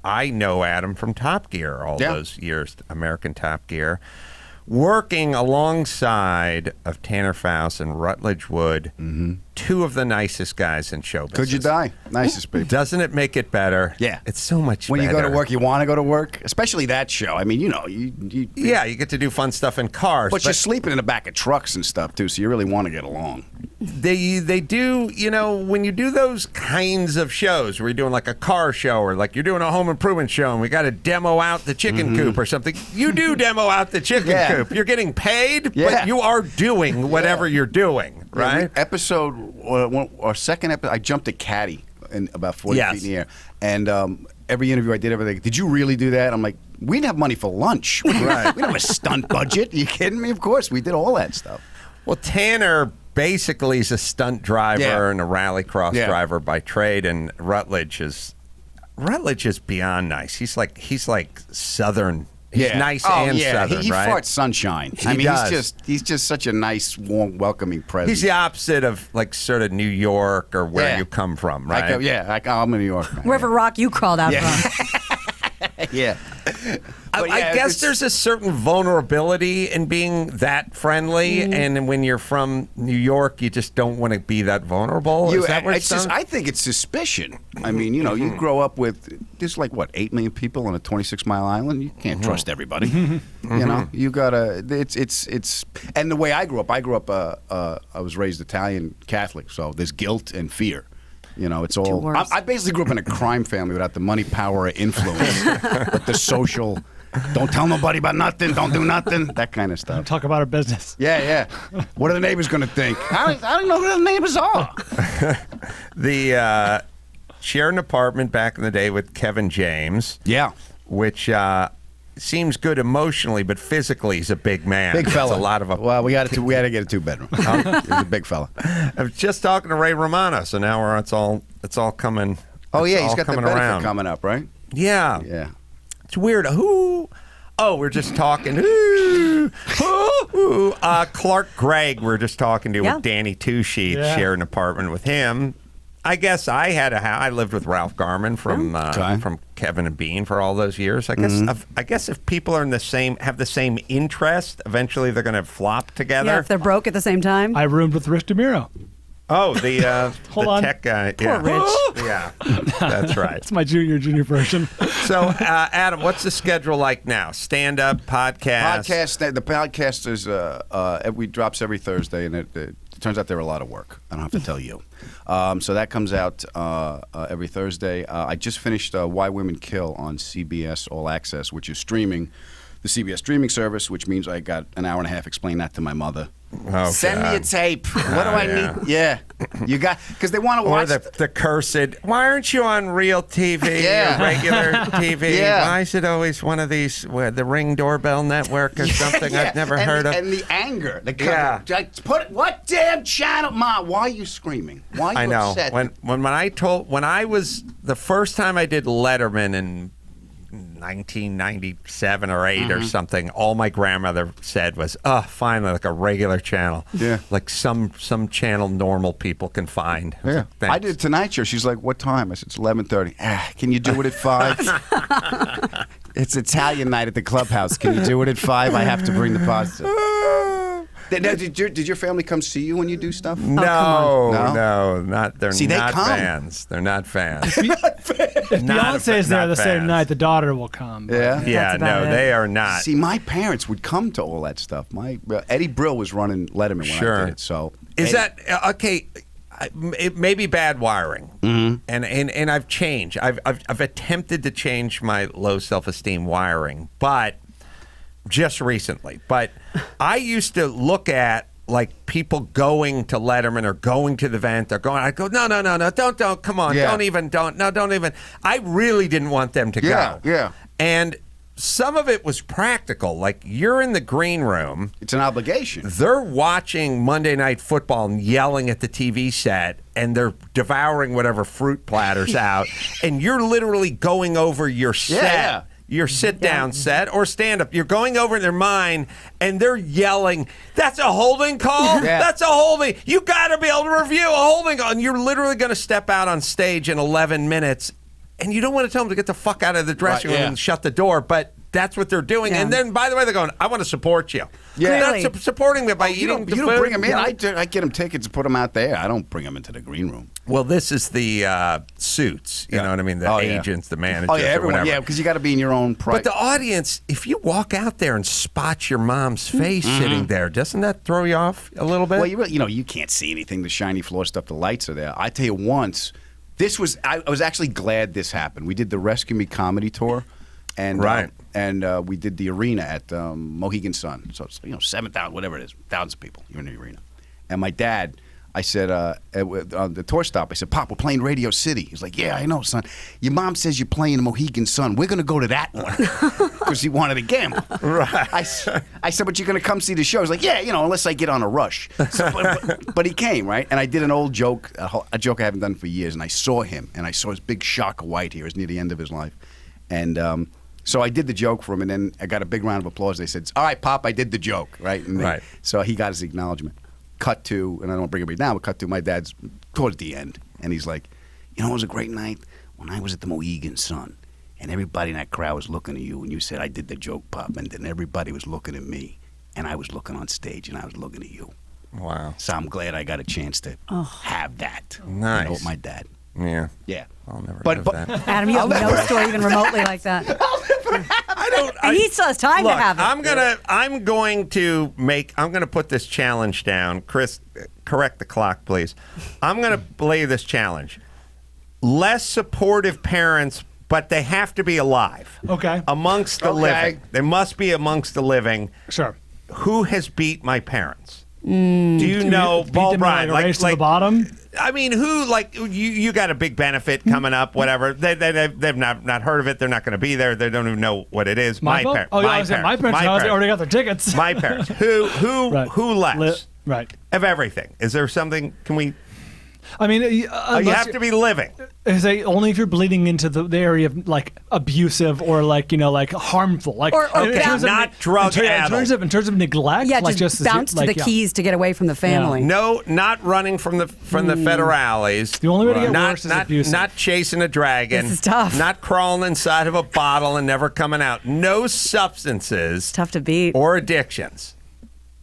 I know Adam from Top Gear all those years, American Top Gear. Working alongside of Tanner Faust and Rutledge Wood, two of the nicest guys in show business. Could you die? Nicest people. Doesn't it make it better? Yeah. It's so much when better. you go to work, you want to go to work, especially that show. I mean, you get to do fun stuff in cars. But you're sleeping in the back of trucks and stuff, too, so you really want to get along. They do, when you do those kinds of shows where you're doing like a car show or like you're doing a home improvement show and we got to demo out the chicken coop or something. You do demo out the chicken coop. You're getting paid, but you are doing whatever you're doing, right? Second episode, I jumped a caddy in about 40 feet in the air. And every interview I did, everything, did you really do that? I'm like, we didn't have money for lunch. Right. We didn't have a stunt budget. Are you kidding me? Of course, we did all that stuff. Well, Tanner basically is a stunt driver and a rallycross driver by trade, and Rutledge is beyond nice. He's like Southern. He's nice and Southern, he right? farts sunshine. He's just such a nice, warm, welcoming presence. He's the opposite of like sort of New York or where you come from, right? I'm in New York. Wherever rock you crawled out from. Yeah. I guess there's a certain vulnerability in being that friendly, and when you're from New York, you just don't want to be that vulnerable. Is that what I think it's suspicion. I mean, you grow up with there's 8 million people on a 26-mile island. You can't trust everybody. You gotta. It's and the way I grew up, I was raised Italian Catholic, so there's guilt and fear. It's all. I basically grew up in a crime family without the money, power, or influence, but the social. Don't tell nobody about nothing. Don't do nothing. That kind of stuff. Don't talk about our business. Yeah. What are the neighbors going to think? I don't know who the neighbors are. The shared an apartment back in the day with Kevin James. Yeah. Which seems good emotionally, but physically he's a big man. Big fella. It's a lot of Well, we had to get a 2-bedroom. He's a big fella. I was just talking to Ray Romano, so now it's all coming. Oh yeah, he's got the benefit around. coming up, right? Yeah. Yeah. It's weird. We're just talking. Clark Gregg, we're just talking to with Danny Two-Sheets, shared an apartment with him. I guess I lived with Ralph Garman from Kevin and Bean for all those years. I guess if people are have the same interest, eventually they're going to flop together. Yeah, if they're broke at the same time. I roomed with Rich DeMiro. Oh, the tech guy. Poor Rich. Yeah, that's right. It's my junior version. So, Adam, what's the schedule like now? Stand-up, podcast? The podcast is drops every Thursday, and it turns out they're a lot of work. I don't have to tell you. So that comes out every Thursday. I just finished Why Women Kill on CBS All Access, which is streaming, the CBS streaming service, which means I got an hour and a half explain that to my mother. Oh, Send me a tape. What do I need? Yeah. You got, because they want to watch. Or the cursed, why aren't you on real TV or regular TV? Yeah. Why is it always one of these, the Ring Doorbell Network or something I've never heard of? And the anger. What damn channel? Ma, why are you screaming? Why are you upset? When I was, the first time I did Letterman in 1997 or 8 or something, all my grandmother said was, finally, like a regular channel. Yeah. Like some channel normal people can find. Yeah. I did Tonight Show. She's like, what time? I said, it's 11:30. Can you do it at 5? It's Italian night at the clubhouse. Can you do it at 5? I have to bring the pasta. Now, did your family come see you when you do stuff? No, not. They're not come. fans. They're not fans. If Beyonce is there the same night, the daughter will come. Yeah, no, they are not. See, my parents would come to all that stuff. Eddie Brill was running Letterman when I did it. So is that okay? It may be bad wiring, and I've changed. I've attempted to change my low self-esteem wiring, but just recently. But I used to look at like people going to Letterman or going to the event. I go, no, don't, come on, don't even. I really didn't want them to go. Yeah. And some of it was practical. Like, you're in the green room. It's an obligation. They're watching Monday Night Football and yelling at the TV set, and they're devouring whatever fruit platters out, and you're literally going over your set. Your sit-down set or stand-up. You're going over in their mind, and they're yelling, that's a holding call? That's a holding. You got to be able to review a holding call. And you're literally going to step out on stage in 11 minutes, and you don't want to tell them to get the fuck out of the dressing room and shut the door, but that's what they're doing. And then, by the way, they're going, I want to support you. They're not supporting me by eating the food. You don't bring them in. I get them tickets and put them out there. I don't bring them into the green room. Well, this is the suits. You know what I mean? The agents, the managers. Oh, yeah, everyone. Or Yeah, because you got to be in your own But price. the audience, if you walk out there and spot your mom's face sitting there, doesn't that throw you off a little bit? Well, you can't see anything. The shiny floor stuff, the lights are there. I tell you once, I was actually glad this happened. We did the Rescue Me comedy tour. And we did the arena at Mohegan Sun. So it's 7,000, whatever it is, thousands of people. You're in the arena. And my dad, I said on the tour stop, I said, Pop, we're playing Radio City. He's like, yeah, I know, son. Your mom says you're playing Mohegan Sun. We're gonna go to that one because he wanted to gamble. Right. I said, but you're gonna come see the show. He's like, yeah, unless I get on a rush. So, but he came, right? And I did an old joke, a joke I haven't done for years. And I saw him, and I saw his big shock of white here. It was near the end of his life, and. So I did the joke for him, and then I got a big round of applause. They said, all right, Pop, I did the joke, right? And so he got his acknowledgement. Cut to, and I don't bring it right now, but cut to my dad's towards the end. And he's like, it was a great night when I was at the Mohegan Sun, and everybody in that crowd was looking at you, and you said, I did the joke, Pop, and then everybody was looking at me, and I was looking on stage, and I was looking at you. Wow. So I'm glad I got a chance to have that. Nice. With my dad. Yeah. Yeah. I'll never but, have but that. Adam, you have no story even remotely like that. And he still has time to have it. I'm going to put this challenge down. Chris, correct the clock, please. I'm going to lay this challenge. Less supportive parents, but they have to be alive. Okay. Amongst the living. They must be amongst the living. Sure. Who has beat my parents? Do you know Paul Bryan? Like to the bottom? I mean, who, like, you got a big benefit coming up, whatever. They've not heard of it. They're not going to be there. They don't even know what it is. My parents. Oh, yeah, my parents already got their tickets. My parents. Who less? Right. Of everything. Is there something, can we? I mean, you have to be living. Only if you're bleeding into the area of like abusive or like harmful, like or not drug addled. In terms of neglect, yeah, like just bounce to the keys to get away from the family. Yeah. No, not running from the federales. The only way to get worse is abusive. Not chasing a dragon. This is tough. Not crawling inside of a bottle and never coming out. No substances. It's tough to beat. Or addictions.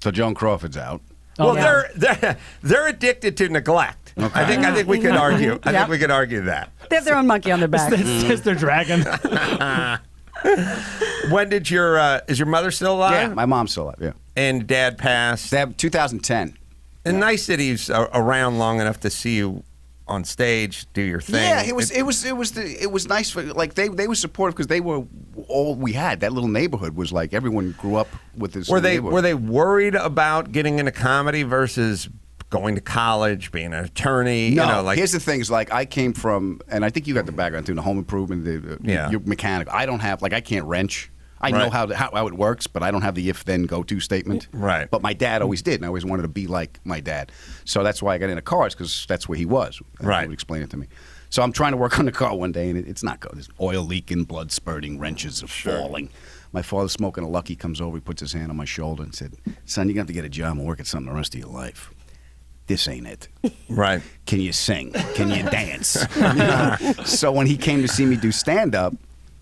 So Joan Crawford's out. Well, they're addicted to neglect. Okay. I think we could argue. I think we could argue that. They have their own monkey on their back. It's their dragon. When did is your mother still alive? Yeah, my mom's still alive. Yeah. And Dad passed. 2010. And nice that he's around long enough to see you on stage, do your thing. Yeah, it was nice for they were supportive because they were all we had. That little neighborhood was like everyone grew up with this. Were they worried about getting into comedy versus going to college, being an attorney? No, here's the thing: is like I came from, and I think you got the background too, the home improvement, you're mechanical. I don't have I can't wrench. I know how it works, but I don't have the if-then-go-to statement. Right. But my dad always did, and I always wanted to be like my dad. So that's why I got into cars, because that's where he was. Right. He would explain it to me. So I'm trying to work on the car one day, and it's not good. There's oil leaking, blood spurting, wrenches are falling. My father's smoking a Lucky, comes over, he puts his hand on my shoulder and said, son, you're going to have to get a job and work at something the rest of your life. This ain't it. Right. Can you sing? Can you dance? So when he came to see me do stand-up,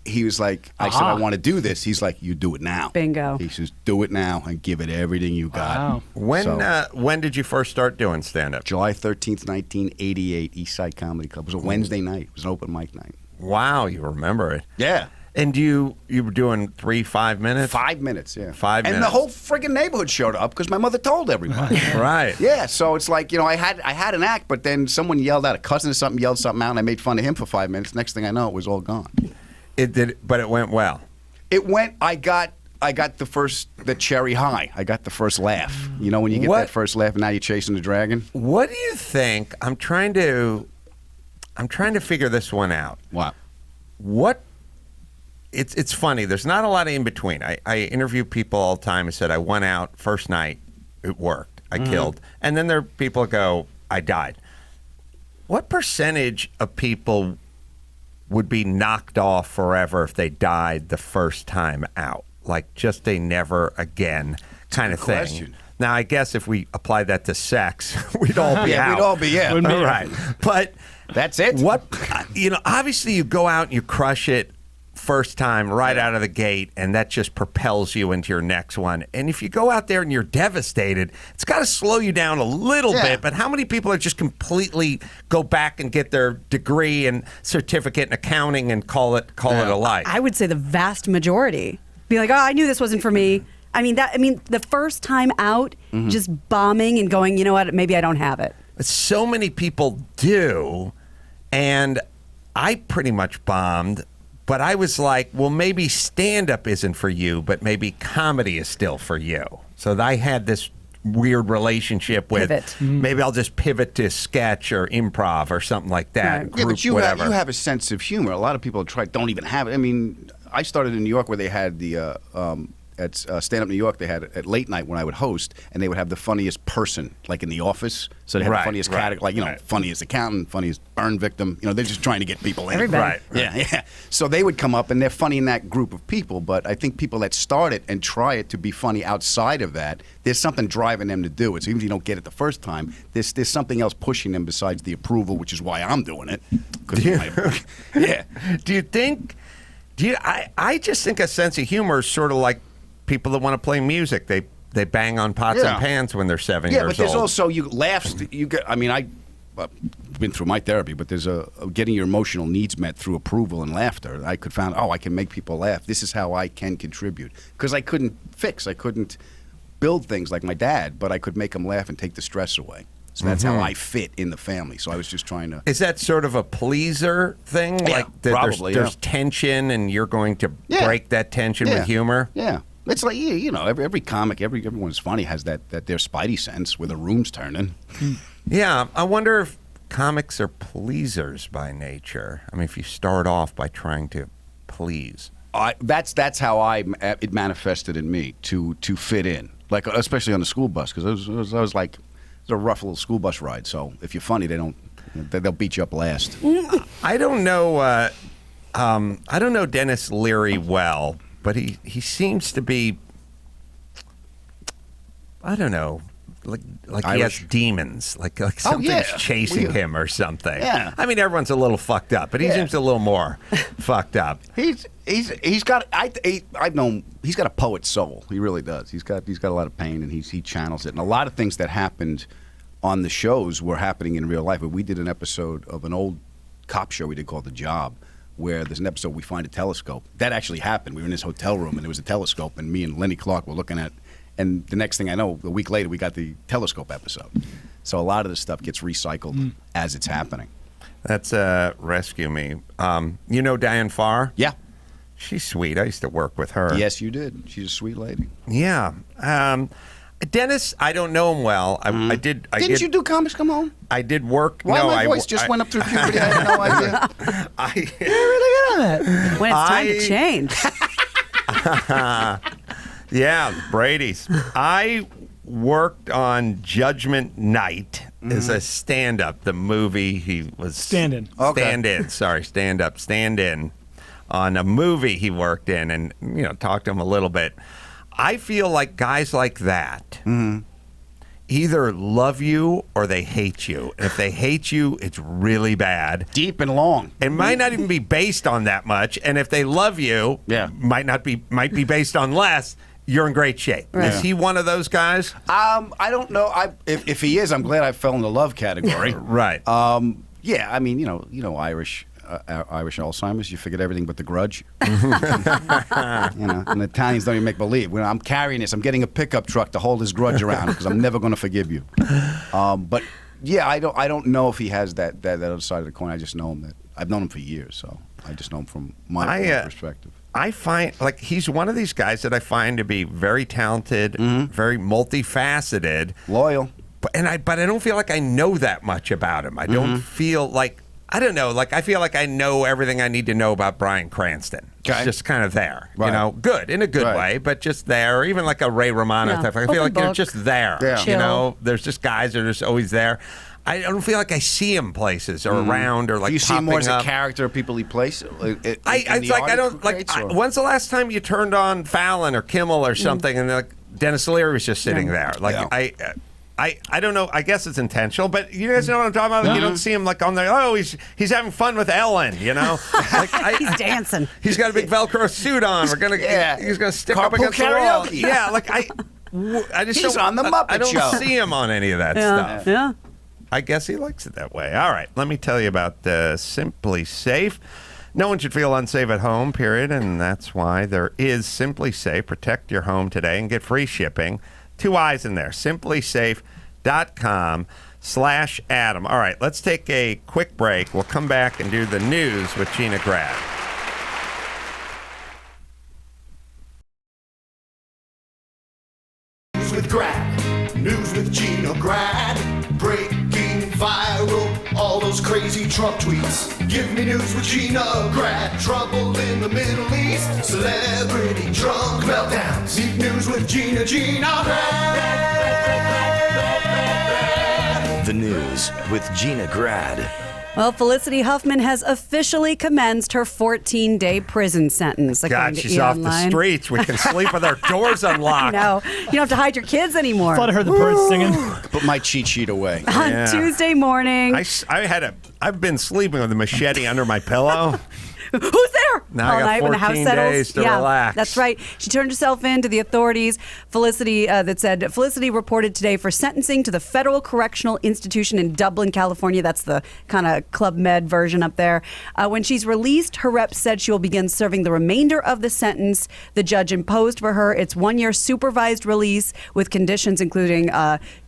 he was like, I said, I want to do this. He's like, you do it now. Bingo. He says, do it now and give it everything you got. Wow. When did you first start doing stand-up? July 13th, 1988, Eastside Comedy Club. It was a Wednesday night. It was an open mic night. Wow, you remember it. Yeah. And you were doing 5 minutes? 5 minutes, yeah. 5 minutes. And the whole friggin' neighborhood showed up because my mother told everybody. Right. Yeah, so it's like, I had an act, but then someone yelled out, a cousin or something yelled something out, and I made fun of him for 5 minutes. Next thing I know, it was all gone. It did, but it went well. It went, I got the cherry high. I got the first laugh. You know when you get that first laugh and now you're chasing the dragon? What do you think? I'm trying to figure this one out. What? It's funny. There's not a lot of in between. I interview people all the time who said, I went out first night, it worked, I killed. And then there are people that go, I died. What percentage of people would be knocked off forever if they died the first time out? Like just they never again kind of thing. Question. Now, I guess if we apply that to sex, we'd all be out. We'd all be, All right. But that's it. Obviously you go out and you crush it first time right out of the gate, and that just propels you into your next one. And if you go out there and you're devastated, it's got to slow you down a little bit. But how many people are just completely go back and get their degree and certificate in accounting and call it a life? I would say the vast majority be like, oh, I knew this wasn't for me. I mean, the first time out, just bombing and going, you know what, maybe I don't have it. So many people do, and I pretty much bombed. But I was like, well, maybe stand-up isn't for you, but maybe comedy is still for you. So I had this weird relationship with maybe I'll just pivot to sketch or improv or something like that. Right. Group, but you whatever. have a sense of humor. A lot of people don't even have it. I mean, I started in New York where they had the at Stand Up New York, they had at late night when I would host, and they would have the funniest person, like in the office. So they had the funniest category, like, funniest accountant, funniest burn victim. They're just trying to get people in. Everybody. Yeah. So they would come up, and they're funny in that group of people. But I think people that start it and try it to be funny outside of that, there's something driving them to do it. So even if you don't get it the first time, there's something else pushing them besides the approval, which is why I'm doing it. Do you think? I just think a sense of humor is sort of like people that want to play music. They bang on pots and pans when they're 7 years old. Yeah, but there's also laughs. I've been through my therapy, but there's a getting your emotional needs met through approval and laughter. I could find, I can make people laugh. This is how I can contribute. Because I couldn't build things like my dad, but I could make them laugh and take the stress away. So that's how I fit in the family. So I was just trying to... Is that sort of a pleaser thing? Yeah, like probably, there's tension and you're going to break that tension with humor? Yeah. It's like, every comic, everyone's funny has that their spidey sense where the room's turning. Yeah. I wonder if comics are pleasers by nature. I mean, if you start off by trying to please. That's how it manifested in me to fit in, like especially on the school bus, because I was like, it's a rough little school bus ride. So if you're funny, they'll beat you up last. I don't know. I don't know Dennis Leary well, but he seems to be. I don't know. Like he has demons, like something's chasing him or something. Yeah. I mean, everyone's a little fucked up, but he seems a little more fucked up. He's got I've known he's got a poet's soul. He really does. He's got a lot of pain and he channels it. And a lot of things that happened on the shows were happening in real life. We did an episode of an old cop show we did called The Job, where there's an episode we find a telescope. That actually happened. We were in this hotel room and there was a telescope, and me and Lenny Clark were looking at. And the next thing I know, a week later, we got the telescope episode. So a lot of the stuff gets recycled as it's happening. That's Rescue Me. You know Diane Farr? Yeah. She's sweet. I used to work with her. Yes, you did. She's a sweet lady. Yeah. Dennis, I don't know him well. I did. Didn't you do Comics Come Home? I did work. Why no, my voice just went up through puberty? I had no idea. You're really good at it. When it's time to change. Yeah, Brady's. I worked on Judgment Night as a stand-up. The movie he was stand-in. Stand-in on a movie he worked in, and talked to him a little bit. I feel like guys like that, either love you or they hate you. And if they hate you, it's really bad. Deep and long. It might not even be based on that much. And if they love you, might be based on less. You're in great shape. Right. Is he one of those guys? I don't know. If he is, I'm glad I fell in the love category. Right. Yeah, I mean, you know, Irish Alzheimer's. You forget everything but the grudge. And Italians don't even make believe. When I'm carrying this, I'm getting a pickup truck to hold his grudge around because I'm never going to forgive you. But yeah, I don't know if he has that other side of the coin. I just know him that I've known him for years, so I just know him from my perspective. I find like he's one of these guys that I find to be very talented, very multifaceted, loyal. But I don't feel like I know that much about him. I don't feel like I don't know. Like I feel like I know everything I need to know about Bryan Cranston. Okay. It's just kind of there, Right. you know, good in a good way, but just there. Or even like a Ray Romano type. I feel like they're just there. Yeah. You know, there's just guys that are just always there. I don't feel like I see him places or around or like. Do you see him more as popping a up. character, people he plays? It's like I don't like. When's the last time you turned on Fallon or Kimmel or something and like Dennis Leary was just sitting there? Like I don't know. I guess it's intentional, but you guys know what I'm talking about. You don't see him like on there. Oh, he's having fun with Ellen. You know, like, he's dancing. He's got a big Velcro suit on. We're gonna. He's gonna stick up Carpool against the wall. karaoke. Yeah, like I just He's don't, on the Muppet I don't Show. see him on any of that stuff. Yeah. I guess he likes it that way. All right, let me tell you about Simply Safe. No one should feel unsafe at home, period, and that's why there is Simply Safe. Protect your home today and get free shipping. 2 eyes in there. simplysafe.com/Adam. All right, let's take a quick break. We'll come back and do the news with Gina Grad. News with Grad. News with Gina Grad. Breaking viral, all those crazy Trump tweets. Give me news with Gina Grad. Trouble in the Middle East. Celebrity drunk meltdowns. Need news with Gina Grad. The news with Gina Grad. Well, Felicity Huffman has officially commenced her 14-day prison sentence. God, she's off the streets. We can sleep with our doors unlocked. No, you don't have to hide your kids ananymore. I thought I heard the birds singing. Put my cheat sheet away. On Tuesday morning. I've been sleeping with a machete under my pillow. Who's there? Now all I got night when the house 14 settles. days to relax. That's right. She turned herself in to the authorities. Felicity reported today for sentencing to the Federal Correctional Institution in Dublin, California. That's the kind of Club Med version up there. When she's released, her rep said she will begin serving the remainder of the sentence the judge imposed for her. It's 1 year supervised release with conditions including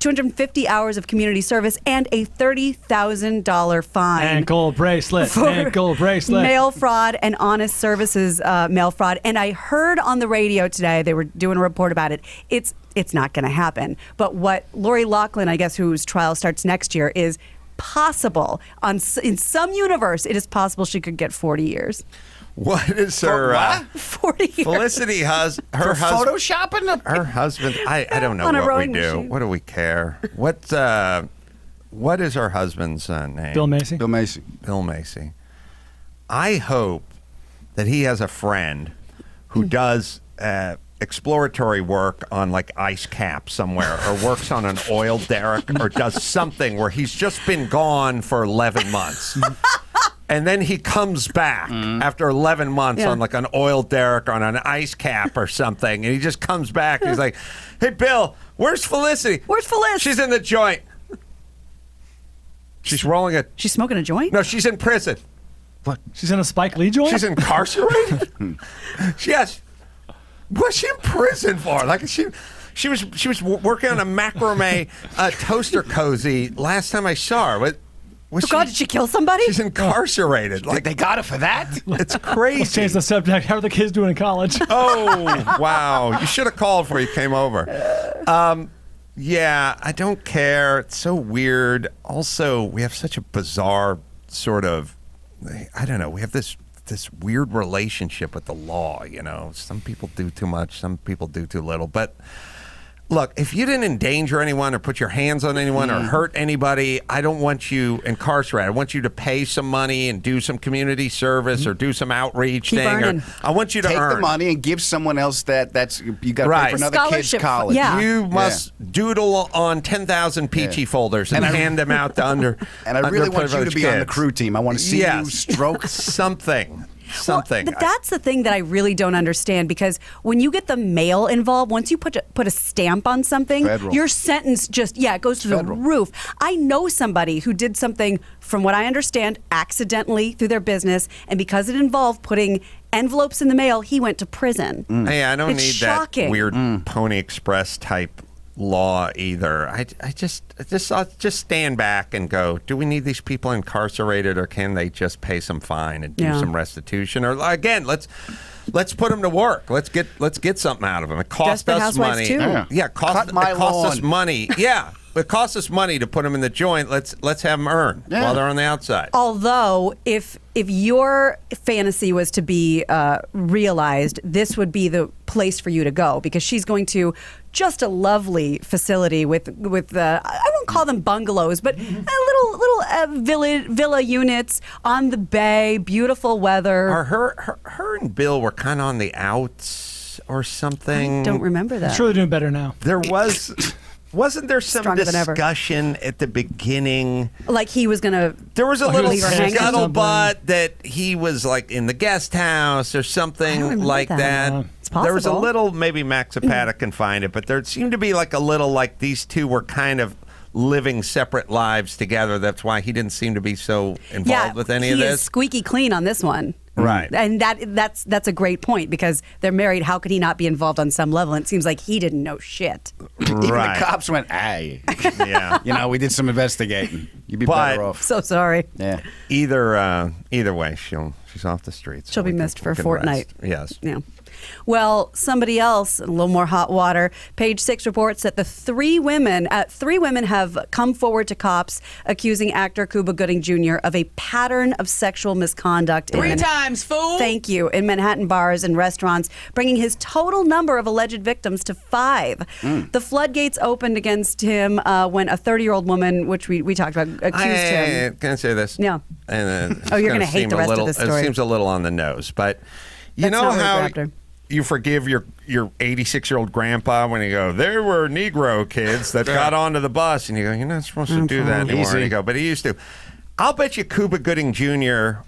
250 hours of community service and a $30,000 fine. Ankle bracelet. Ankle bracelet. Mail fraud and honest services mail fraud. And I heard on the radio today, they were doing a report about it. It's not going to happen. But what Lori Loughlin, I guess, whose trial starts next year, is possible. In some universe, it is possible she could get 40 years. What is her 40 years. Felicity her photoshopping her husband? I don't know On a what we rowing do. machine. What do we care? What is her husband's name? Bill Macy. Bill Macy. Bill Macy. I hope that he has a friend who does exploratory work on like ice cap somewhere or works on an oil derrick or does something where he's just been gone for 11 months. And then he comes back after 11 months on like an oil derrick on an ice cap or something. And he just comes back. And he's like, hey, Bill, where's Felicity? Where's Felicity? She's in the joint. She's rolling a... She's smoking a joint? No, she's in prison. What? She's in a Spike Lee joint? She's incarcerated? Yes. What's she in prison for? Like she was working on a macrame toaster cozy last time I saw her. God, did she kill somebody? She's incarcerated. Like they got her for that? It's crazy. Let's change the subject. How are the kids doing in college? Oh, wow. You should have called before you came over. Yeah, I don't care. It's so weird. Also, we have such a bizarre sort of, I don't know, we have this weird relationship with the law, you know. Some people do too much, some people do too little. But Look, if you didn't endanger anyone or put your hands on anyone or hurt anybody, I don't want you incarcerated. I want you to pay some money and do some community service or do some outreach Keep thing. earning. I want you to Take earn the money and give someone else that's you got to Right. pay for another kid's Scholarship. college. Yeah. You must doodle on 10,000 peachy folders and hand them out to under. And I really want you to be on the kids. crew team. I want to see you stroke something. Something. Well, but that's the thing that I really don't understand, because when you get the mail involved, once you put a stamp on something, Federal. your sentence just it goes to Federal. the roof. I know somebody who did something, from what I understand, accidentally through their business, and because it involved putting envelopes in the mail, he went to prison. Hey, I don't It's need shocking. that weird Pony Express type law either. I just stand back and go, do we need these people incarcerated, or can they just pay some fine and do some restitution? Or again, let's put them to work. Let's get something out of them. It costs Desperate us Housewives money. too. Yeah, it costs us lawn. money. Yeah. It costs us money to put them in the joint. Let's have them earn while they're on the outside. Although, if your fantasy was to be realized, this would be the place for you to go, because she's going to just a lovely facility with I won't call them bungalows, but little villa units on the bay, beautiful weather. Are her and Bill were kind of on the outs or something? I don't remember that. I'm sure they're doing better now. There wasn't there some Stronger than ever. discussion at the beginning? Like he was gonna. There was a little leave her hanging. scuttlebutt that he was like in the guest house or I don't something remember like that. that. It's There was a possible. little, maybe Max Zapata can find it, but there seemed to be like a little, like these two were kind of living separate lives together. That's why he didn't seem to be so involved with any of he this. is squeaky clean on this one. Right. And that's a great point, because they're married. How could he not be involved on some level? And it seems like he didn't know shit. Even Right. the cops went, "Hey, Yeah. we did some investigating. You'd be But- better off." So sorry. Yeah. Either way, she's off the streets. She'll be We missed for a can fortnight. rest. Yes. Yeah. Well, somebody else, a little more hot water. Page 6 reports that three women have come forward to cops accusing actor Cuba Gooding Jr. of a pattern of sexual misconduct. Three times, fool! Thank you. In Manhattan bars and restaurants, bringing his total number of alleged victims to 5. The floodgates opened against him when a 30-year-old woman, which we talked about, accused him. Can I say this? Yeah. And You're going to hate the rest of this story. It seems a little on the nose, but you That's know not what how grabbed her. you forgive your 86-year-old grandpa when you go, there were Negro kids that got onto the bus, and you go, you're not supposed to do that anymore. And you go, but he used to. I'll bet you Cuba Gooding Jr.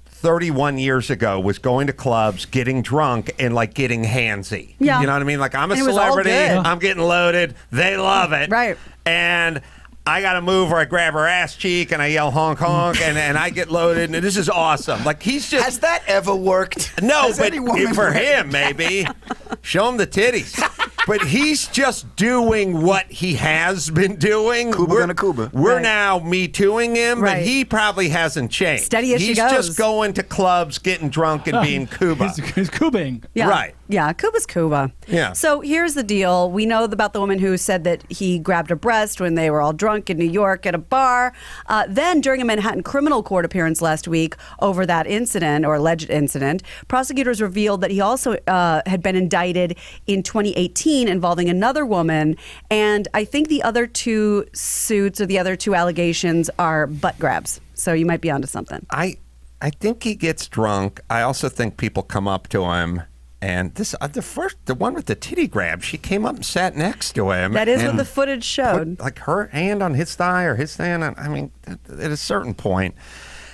31 years ago was going to clubs, getting drunk, and like getting handsy. Yeah. You know what I mean? Like, I'm a And it was all celebrity. good. I'm getting loaded. They love it. Right. And I got to move, or I grab her ass cheek and I yell honk honk, and I get loaded, and this is awesome. Like, he's just. Has that ever worked? No, Has but any woman for worked? him, maybe. Show him the titties. But he's just doing what he has been doing. Cuba We're- gonna Cuba. We're Right. now Me Tooing him, Right. but he probably hasn't changed. Steady as she he's goes. just going to clubs, getting drunk, and being Cuba. He's Cubing. Yeah. Right. Yeah, Cuba's Cuba. Yeah. So here's the deal. We know about the woman who said that he grabbed her breast when they were all drunk in New York at a bar. Then, during a Manhattan criminal court appearance last week over that incident, or alleged incident, prosecutors revealed that he also had been indicted in 2018 involving another woman. And I think the other two suits, or the other two allegations, are butt grabs. So you might be onto something. I think he gets drunk. I also think people come up to him. And this, the one with the titty grab, she came up and sat next to him. That is what and the footage showed. put, like, her hand on his thigh or his hand on, I mean, at a certain point.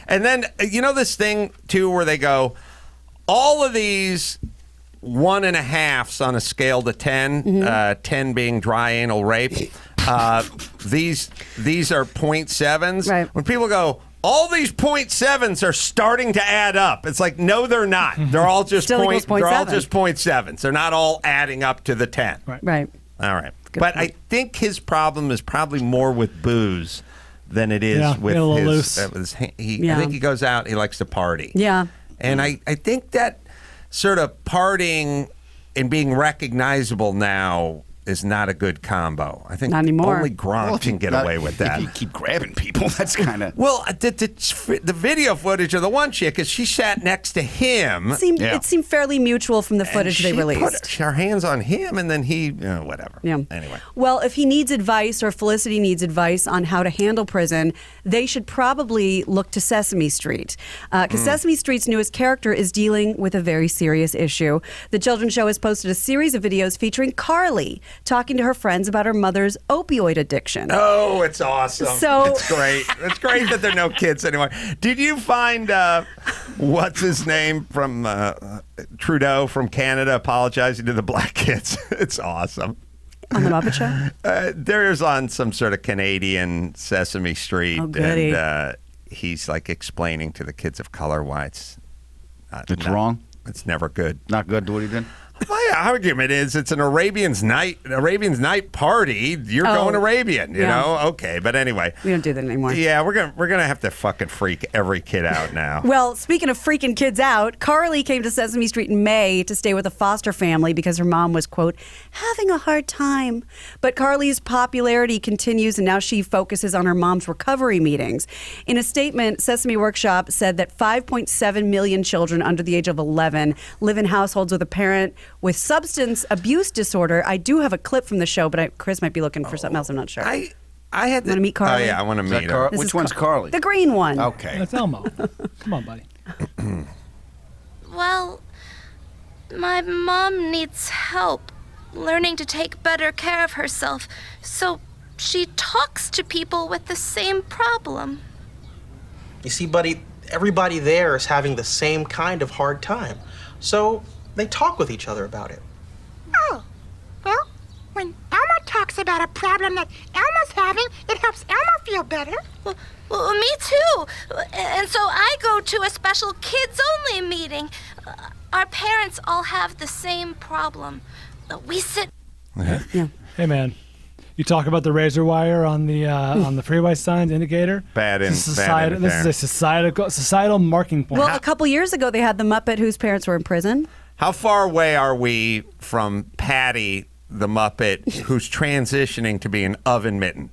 And then, you know, this thing, too, where they go, all of these 1.5s on a scale to 10, 10 being dry anal rape, these are 0.7s. Right. When people go, all these 0.7s are starting to add up. It's like, no, they're not. They're all just Still equals they're all 0.7. just 0.7s. They're not all adding up to the 10. Right. All right. Good But point. I think his problem is probably more with booze than it is Yeah, with get a little his. loose. I Yeah. think he goes out. He likes to party. Yeah. And I think that sort of partying and being recognizable now is not a good combo. I think Not anymore. only Gronk can get away with that. If you keep grabbing people, that's kind of... Well, the video footage of the one chick is she sat next to him. It seemed fairly mutual from the footage they released. Put her hands on him, and then he, whatever. Yeah. Anyway. Well, if he needs advice or Felicity needs advice on how to handle prison, they should probably look to Sesame Street. Because Sesame Street's newest character is dealing with a very serious issue. The children's show has posted a series of videos featuring Carly talking to her friends about her mother's opioid addiction. Oh, it's awesome. It's great. It's great that there are no kids anymore. Did you find, what's his name from Trudeau from Canada apologizing to the black kids? It's awesome. On the Muppet Show? There's on some sort of Canadian Sesame Street. Oh, goody. And he's like explaining to the kids of color why it's wrong. It's never good. Not good. What he did. My argument is it's an Arabian's night party. You're going Arabian, you know? Okay, but anyway. We don't do that anymore. Yeah, we're gonna have to fucking freak every kid out now. Well, speaking of freaking kids out, Carly came to Sesame Street in May to stay with a foster family because her mom was, quote, having a hard time. But Carly's popularity continues, and now she focuses on her mom's recovery meetings. In a statement, Sesame Workshop said that 5.7 million children under the age of 11 live in households with a parent with substance abuse disorder. I do have a clip from the show, but Chris might be looking for something else. I'm not sure. I had to want to meet Carly. Oh yeah, I want to meet her. Which one's Carly? The green one. Okay. That's Elmo. Come on, buddy. Well, my mom needs help learning to take better care of herself, so she talks to people with the same problem. You see, buddy, everybody there is having the same kind of hard time. So they talk with each other about it. Oh, well, when Elmo talks about a problem that Elmo's having, it helps Elmo feel better. Well, me too. And so I go to a special kids-only meeting. Our parents all have the same problem. We sit... Yeah. Hey, man. You talk about the razor wire on the freeway signs indicator. This is a societal marking point. Well, a couple years ago, they had the Muppet whose parents were in prison. How far away are we from Patty the Muppet, who's transitioning to be an oven mitten?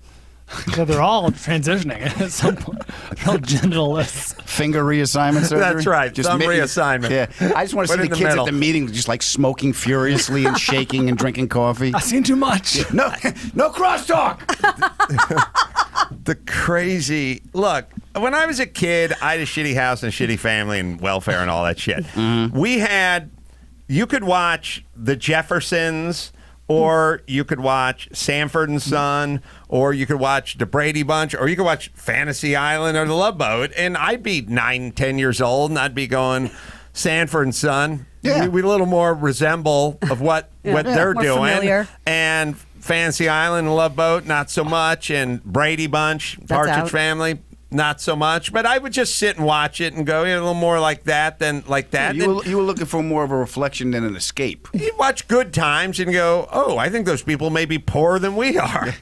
So they're all transitioning at some point. They're all genderless. Finger reassignment surgery? That's right. Thumb reassignment. Yeah. I just want to see the kids at the meeting just like smoking furiously and shaking and drinking coffee. I've seen too much. Yeah. No crosstalk. The crazy... Look, when I was a kid, I had a shitty house and a shitty family and welfare and all that shit. Mm-hmm. We had... You could watch The Jeffersons, or you could watch Sanford and Son, or you could watch The Brady Bunch, or you could watch Fantasy Island or The Love Boat, and I'd be 9, 10 years old, and I'd be going, Sanford and Son. Yeah. We a little more resemble of what they're more doing. familiar. And Fantasy Island and Love Boat, not so much, and Brady Bunch, Partridge out. Family, not so much. But I would just sit and watch it and go, a little more like that than like that. You were looking for more of a reflection than an escape. You watch Good Times and go, oh, I think those people may be poorer than we are.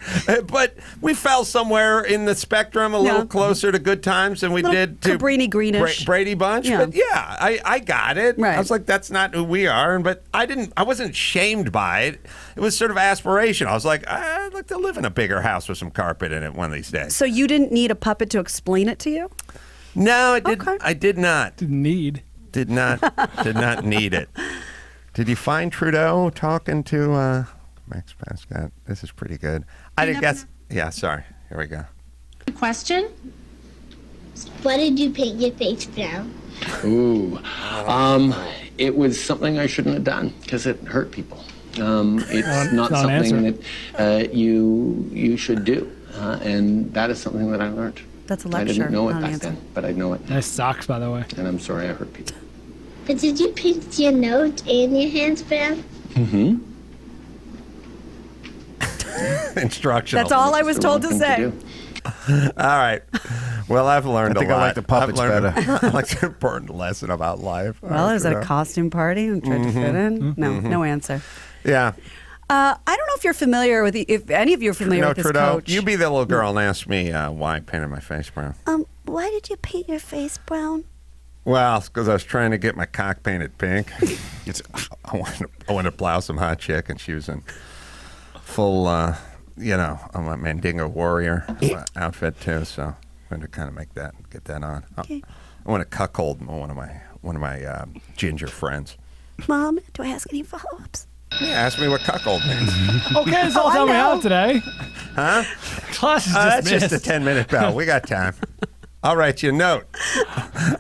But we fell somewhere in the spectrum a little closer to Good Times than we did to Cabrini Greenish. Brady Bunch. Yeah. But yeah, I got it. Right. I was like, that's not who we are. But I wasn't shamed by it. It was sort of aspiration. I was like, I'd like to live in a bigger house with some carpet in it one of these days. So you didn't need a puppet to explain it to you? No, I did. I did not. Didn't need. Did not need it. Did you find Trudeau talking to Max Pascott? This is pretty good. I didn't guess. Yeah, sorry. Here we go. Question? Why did you paint your face brown? Ooh, it was something I shouldn't have done because it hurt people. It's not something that you should do, and that is something that I learned. That's a lecture. I didn't know it not an back answer. then, but I know it. Nice socks, by the way. And I'm sorry I hurt people. But did you paint your nose and your hands brown? Mm-hmm. Instructional. That's all I was told to say. All right. Well, I've learned I think a lot. I like the puppets better. I like an important lesson about life. Well, is it a costume party and tried to fit in? No answer. Yeah. I don't know if you're familiar with if any of you are familiar with this Trudeau, coach. you be the little girl and ask me why I painted my face brown. Why did you paint your face brown? Well, it's because I was trying to get my cock painted pink. I wanted to blouse some hot chick, and she was in I'm a Mandingo warrior outfit too, so I'm going to kind of get that on. Okay. I want to cuckold one of my ginger friends. Mom, do I ask any follow-ups? Yeah, ask me what cuckold means. Okay, that's all the time we have today. Huh? Class is That's dismissed. just a 10-minute bell. We got time. I'll write you a note.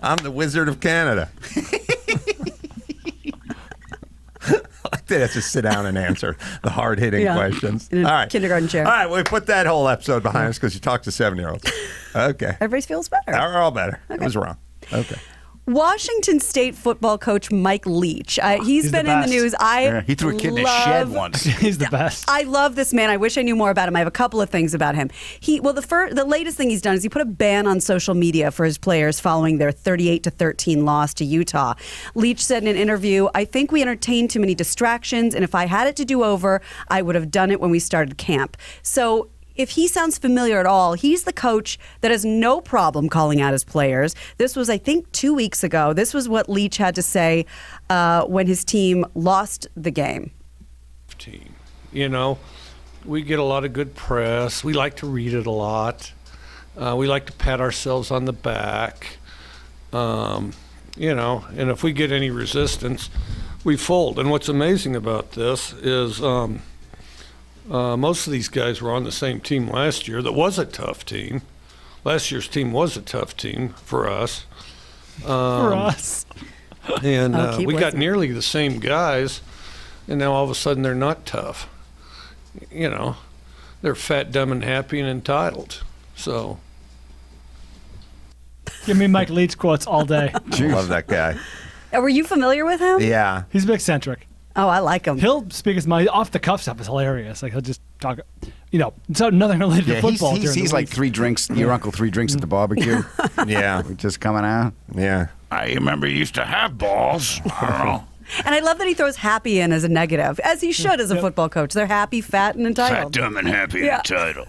I'm the Wizard of Canada. I like to have to sit down and answer the hard-hitting questions. In a all right. kindergarten chair. All right, we put that whole episode behind us because you talked to 7-year-olds. Okay. Everybody feels better. We're all better. It was wrong. Okay. Washington State football coach Mike Leach. He's been in the news. He threw a kid in his shed once. He's the best. I love this man. I wish I knew more about him. I have a couple of things about him. The latest thing he's done is he put a ban on social media for his players following their 38-13 loss to Utah. Leach said in an interview, "I think we entertained too many distractions, and if I had it to do over, I would have done it when we started camp." So if he sounds familiar at all, he's the coach that has no problem calling out his players. This was, I think, 2 weeks ago. This was what Leach had to say when his team lost the game. We get a lot of good press. We like to read it a lot. We like to pat ourselves on the back. And if we get any resistance, we fold. And what's amazing about this is most of these guys were on the same team last year. That was a tough team. Last year's team was a tough team for us. And we got nearly the same guys, and now all of a sudden they're not tough. They're fat, dumb, and happy and entitled. So. Give me Mike Leach quotes all day. I love that guy. Were you familiar with him? Yeah. He's a bit eccentric. Oh, I like him. He'll speak his mind. Off the cuff stuff is hilarious. Like he'll just talk, so nothing related to football. He's like 3 drinks. Your uncle 3 drinks at the barbecue. Yeah, just coming out. Yeah, I remember you used to have balls. I don't know. And I love that he throws happy in as a negative, as he should as a football coach. They're happy, fat, and entitled. Fat, dumb, and happy and entitled.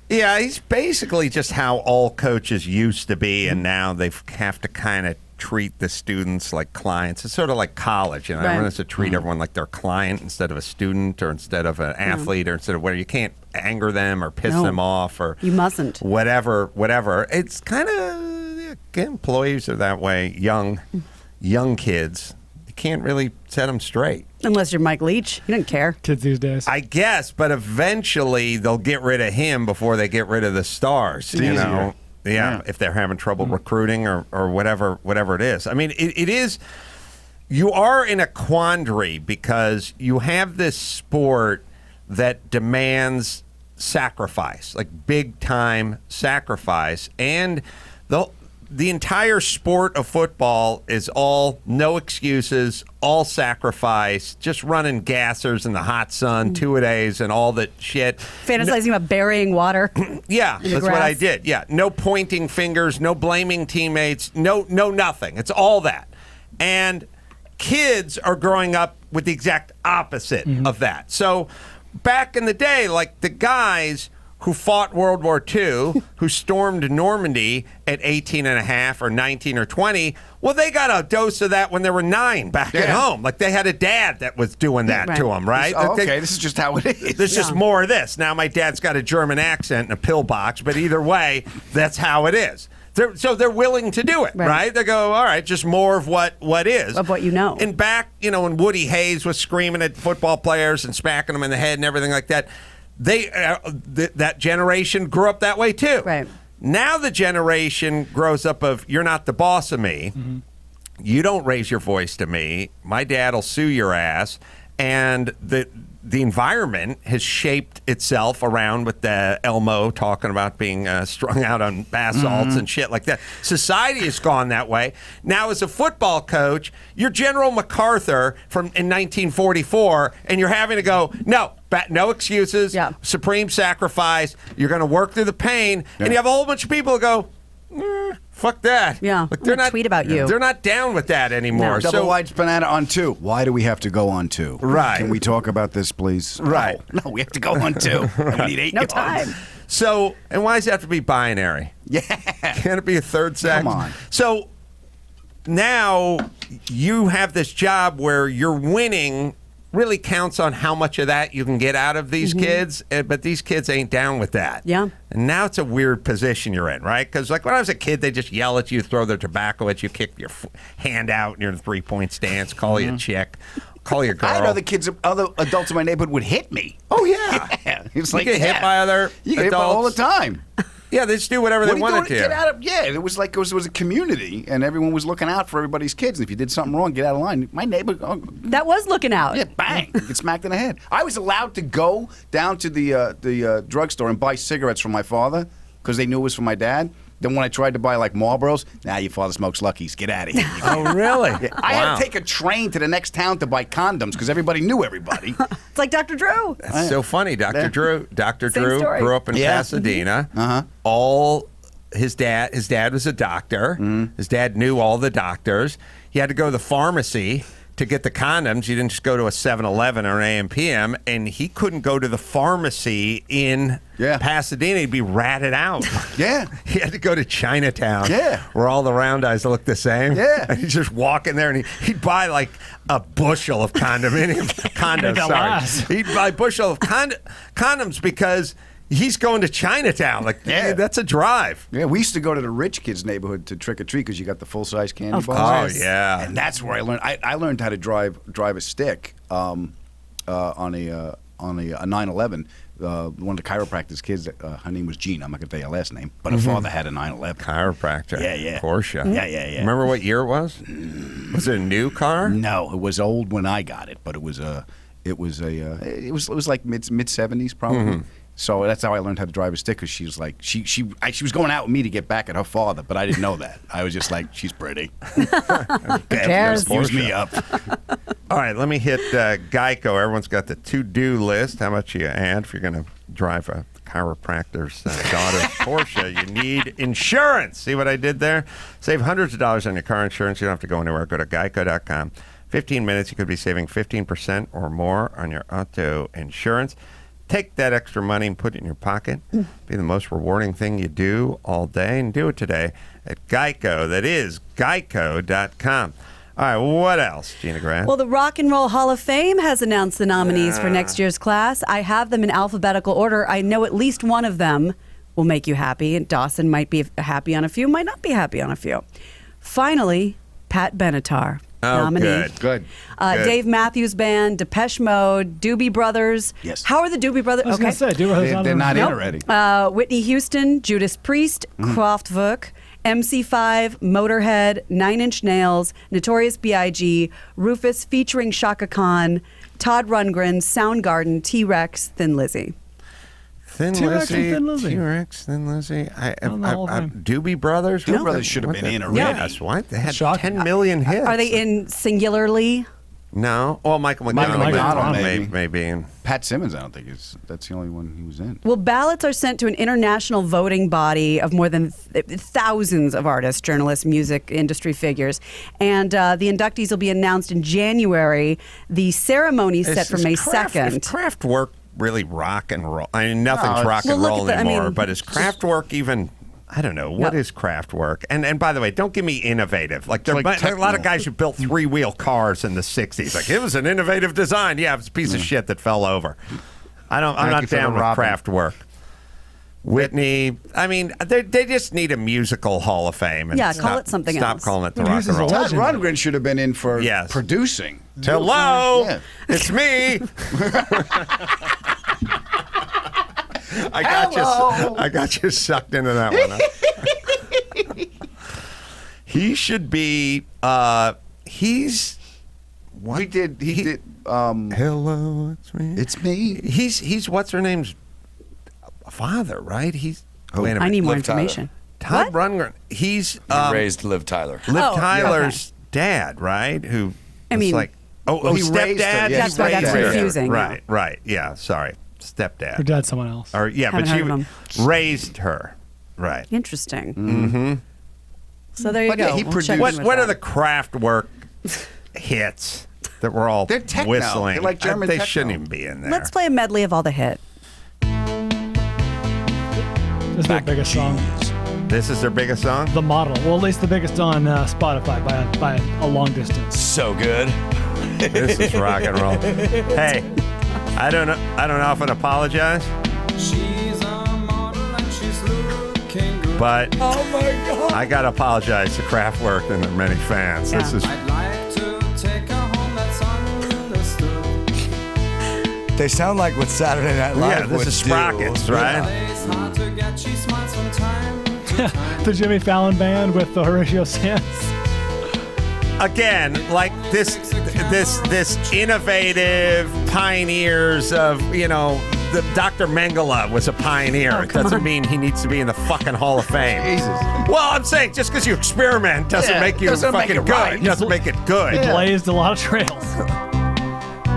Yeah, he's basically just how all coaches used to be, and now they have to kind of treat the students like clients. It's sort of like college, Everyone has to treat everyone like their client instead of a student or instead of an athlete or instead of where you can't anger them or piss them off or you mustn't. Whatever. It's kind of employees are that way. Young kids, you can't really set them straight. Unless you're Mike Leach. You don't care. Kids these days. I guess, but eventually they'll get rid of him before they get rid of the stars, Yeah, if they're having trouble recruiting or whatever it is. I mean, it is, you are in a quandary because you have this sport that demands sacrifice, like big time sacrifice, and the entire sport of football is all no excuses, all sacrifice, just running gassers in the hot sun, 2-a-days and all that shit. Fantasizing about burying water. Yeah, that's what I did. Yeah, no pointing fingers, no blaming teammates, no nothing. It's all that. And kids are growing up with the exact opposite of that. So back in the day, like the guys who fought World War II, who stormed Normandy at 18 and a half or 19 or 20, well, they got a dose of that when they were 9 back at home. Like they had a dad that was doing that to them, right? This is just how it is. There's just more of this. Now, my dad's got a German accent and a pillbox, but either way, that's how it is. So they're willing to do it, right? They go, all right, just more of what is. Of what you know. And back, when Woody Hayes was screaming at football players and smacking them in the head and everything like that, that generation grew up that way too. Right. Now the generation grows up of, you're not the boss of me. You don't raise your voice to me. My dad will sue your ass. And the environment has shaped itself around with the Elmo talking about being strung out on bath salts and shit like that. Society has gone that way. Now, as a football coach, you're General MacArthur in 1944, and you're having to go, no excuses, supreme sacrifice. You're going to work through the pain, and you have a whole bunch of people who go, fuck that. Yeah, like they're not tweet about you. They're not down with that anymore. No. Double wide banana on 2. Why do we have to go on 2? Right. Can we talk about this, please? Right. No, we have to go on 2. We need 8 no yards. time. So, and why does it have to be binary? Yeah. Can't it be a third sex? Come on. So now you have this job where you're winning really counts on how much of that you can get out of these kids, but these kids ain't down with that. Yeah. And now it's a weird position you're in, right? Because like when I was a kid, they just yell at you, throw their tobacco at you, kick your hand out in your 3-point stance, call you a chick, call you a girl. I had other adults in my neighborhood would hit me. Oh, yeah. It was You like, get hit by other you get hit by all the adults. time. Yeah, they just do whatever they wanted to. Get out of, it was like it was a community, and everyone was looking out for everybody's kids. And if you did something wrong, get out of line. My neighbor, that was looking out. Yeah, bang, get smacked in the head. I was allowed to go down to the drugstore and buy cigarettes from my father because they knew it was from my dad. Then when I tried to buy like Marlboros, your father smokes Luckies. Get out of here. Oh, really? Yeah. I had to take a train to the next town to buy condoms because everybody knew everybody. It's like Dr. Drew. That's so funny. Dr. Drew story. grew up in Pasadena. His dad was a doctor. His dad knew all the doctors. He had to go to the pharmacy to get the condoms. You didn't just go to a 7-Eleven or an AM/PM, and he couldn't go to the pharmacy in Pasadena. He'd be ratted out. Yeah. He had to go to Chinatown, Yeah. where all the round eyes look the same. Yeah. And he'd just walk in there, and he'd buy like a bushel of condoms. He'd buy a bushel of condoms because he's going to Chinatown. Like, that's a drive. Yeah, we used to go to the rich kids' neighborhood to trick or treat because you got the full size candy Of bars. course. Oh, yeah. And that's where I learned. I learned how to drive a stick on a 911. One of the chiropractor's kids, her name was Gina. I'm not gonna tell you her last name, but her father had a 911 chiropractor. Yeah. Porsche. Yeah. Remember what year it was? Was it a new car? No, it was old when I got it, but it was like mid 70s probably. So that's how I learned how to drive a stick. Because she was like, she was going out with me to get back at her father, but I didn't know that. I was just like, she's pretty. cares? Use me up. All right, let me hit Geico. Everyone's got the to-do list. How much you add if you're going to drive a chiropractor's daughter's Porsche? You need insurance. See what I did there? Save hundreds of dollars on your car insurance. You don't have to go anywhere. Go to geico.com. 15 minutes, you could be saving 15% or more on your auto insurance. Take that extra money and put it in your pocket. Be the most rewarding thing you do all day, and do it today at Geico. That is geico.com. All right, what else, Gina Grad? Well, the Rock and Roll Hall of Fame has announced the nominees for next year's class. I have them in alphabetical order. I know at least one of them will make you happy, and Dawson might be happy on a few, might not be happy on a few. Finally, Pat Benatar. Nominee. Good. Dave Matthews Band, Depeche Mode, Doobie Brothers. Yes. How are the Doobie Brothers? I was going to say, they're not in already. Whitney Houston, Judas Priest, Kraftwerk, MC5, Motorhead, 9 Inch Nails, Notorious B.I.G., Rufus featuring Shaka Khan, Todd Rundgren, Soundgarden, T-Rex, Thin Lizzy. Thin T-Rex Lizzy, and Thin Lizzy. T-Rex, Thin Lizzy. Doobie Brothers? Doobie Brothers should have been in already. Yes, what? They had Shocking. 10 million hits. Are they in singularly? No. Oh, Michael McDonald. Maybe. And Pat Simmons, I don't think that's the only one he was in. Well, ballots are sent to an international voting body of more than thousands of artists, journalists, music industry figures. And the inductees will be announced in January. The ceremony is set for May 2nd. Is Kraftwerk really rock and roll? I mean, nothing's rock and roll anymore, but is Kraftwerk even... I don't know. What is Kraftwerk? And by the way, don't give me innovative. Like, there are a lot of guys who built 3-wheel cars in the 60s. Like, it was an innovative design. Yeah, it was a piece of shit that fell over. I'm not down with Kraftwerk. Whitney, I mean, they just need a musical Hall of Fame. And call it something else. Stop calling it the Rock and Roll. Todd Rundgren should have been in for producing. Hello, it's me. I got you sucked into that one. Huh? He should be. He's. What? He did. Hello, it's me. It's me. He's what's her name's father, right? He's. Wait a minute. I need more information. Todd Rundgren. He's raised Liv Tyler. Tyler's dad, right? Who? I mean, like stepdad. That's why that's confusing. Right. Yeah. Sorry. Stepdad. Her dad's someone else. Or but she raised her. Right. Interesting. Mm-hmm. So there you go. He produced. What are the Kraftwerk hits that we're all whistling? They're like German They techno. shouldn't even be in there. Let's play a medley of all the hit. This is their biggest song. This is their biggest song? The Model. Well, at least the biggest on Spotify by a long distance. So good. This is rock and roll. Hey, I don't often apologize. But oh my God. I gotta apologize to Kraftwerk and their many fans. Yeah. This is. They sound like what Saturday Night Live this would is do. Sprockets, right? The Jimmy Fallon Band with the Horatio Sands. Again, like this innovative pioneers of, the Dr. Mengele was a pioneer. It doesn't mean he needs to be in the fucking Hall of Fame. Jesus. Well, I'm saying just because you experiment doesn't make you fucking good. Right. It doesn't make it good. He blazed a lot of trails.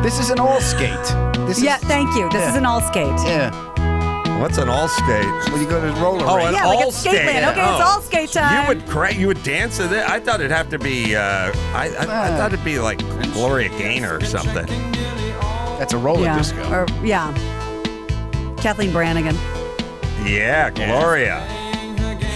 This is an all skate. Thank you. This is an all skate. Yeah. What's an all skate? Well, you go to roller Oh, rink. an Yeah, all like at Skateland. Okay, it's all skate time. You would dance to that? I thought it'd have to be. I thought it'd be like Gloria Gaynor or something. That's a roller disco. Or Kathleen Brannigan. Yeah, Gloria.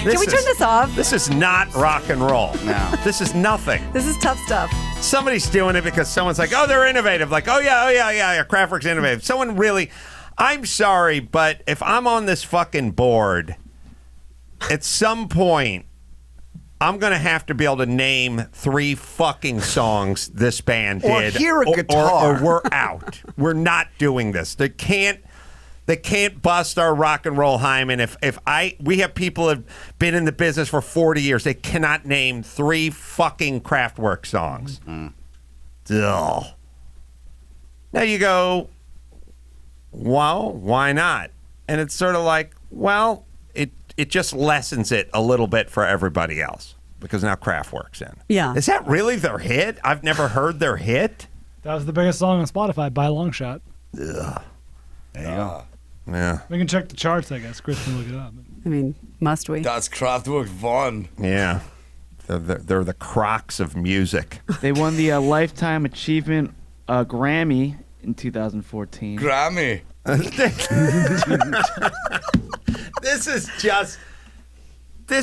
Can we turn this off? This is not rock and roll. No. This is nothing. This is tough stuff. Somebody's doing it because someone's like, oh, they're innovative. Like, oh yeah, Kraftwerk's innovative. Someone really, I'm sorry, but if I'm on this fucking board, at some point, I'm going to have to be able to name 3 fucking songs this band Or did. hear a guitar. Or we're out. We're not doing this. They can't bust our rock and roll hymen. We have people who have been in the business for 40 years. They cannot name 3 fucking Kraftwerk songs. Ugh. Now you go, well, why not? And it's sort of like, well, it just lessens it a little bit for everybody else because now Kraftwerk's in. Yeah. Is that really their hit? I've never heard their hit. That was the biggest song on Spotify by a long shot. Ugh. There you go. Yeah. We can check the charts, I guess. Chris can look it up. I mean, must we? That's Kraftwerk won. Yeah. They're the Crocs of music. They won the Lifetime Achievement Grammy in 2014. Grammy. This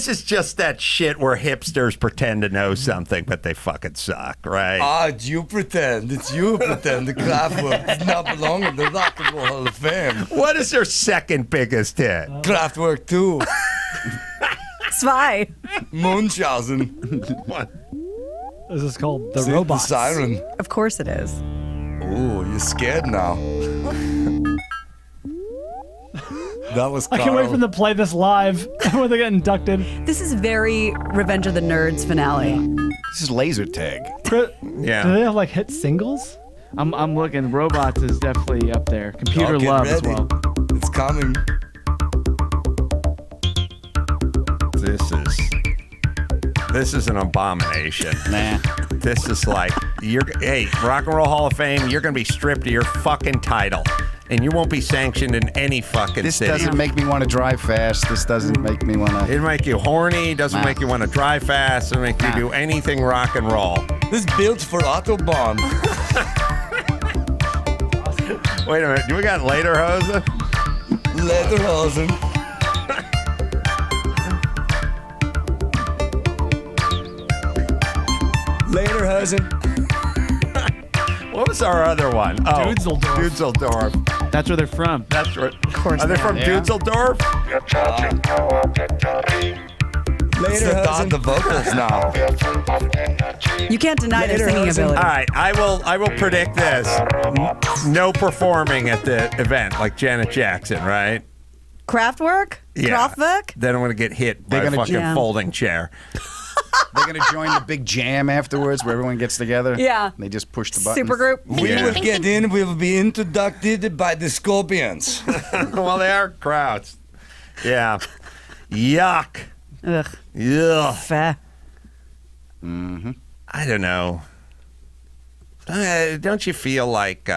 is just that shit where hipsters pretend to know something, but they fucking suck, right? You pretend. It's you pretend. The Kraftwerk does not belong in the Rock and Roll Hall of Fame. What is their second biggest hit? Kraftwerk 2. Zwei. Munchausen. What? This is called The See, Robot. The Siren. Of course it is. Ooh, you're scared now. That was I can't wait for them to play this live when they get inducted. This is very Revenge of the Nerds finale. This is laser tag. Yeah. Do they have like hit singles? I'm looking. Robots is definitely up there. Computer Oh, get Love as ready. well. It's coming. This is an abomination. Nah. This is like hey, Rock and Roll Hall of Fame, you're gonna be stripped of your fucking title. And you won't be sanctioned in any fucking This city. doesn't make me want to drive fast. This doesn't make me want to. It'll make you horny, doesn't make you want to drive fast, doesn't make you do anything rock and roll. This built for Autobahn. Wait a minute, do we got Lederhosen? Lederhosen. Lederhosen. What was our other one? Oh, Dudseldorf. Dudseldorf. That's where they're from. That's right. Of course. Are they from Dudseldorf? Lederhosen. The vocals now. You can't deny their singing ability. All right, I will predict this. No performing at the event like Janet Jackson, right? Kraftwerk? Yeah. Kraftwerk? Then I'm going to get hit by a fucking folding chair. They're going to join the big jam afterwards where everyone gets together. Yeah. They just push the buttons. Supergroup. We will get in. We will be inducted by the Scorpions. Well, they are crowds. Yeah. Yuck. Ugh. Ugh. Fair. Mm-hmm. I don't know. Don't you feel like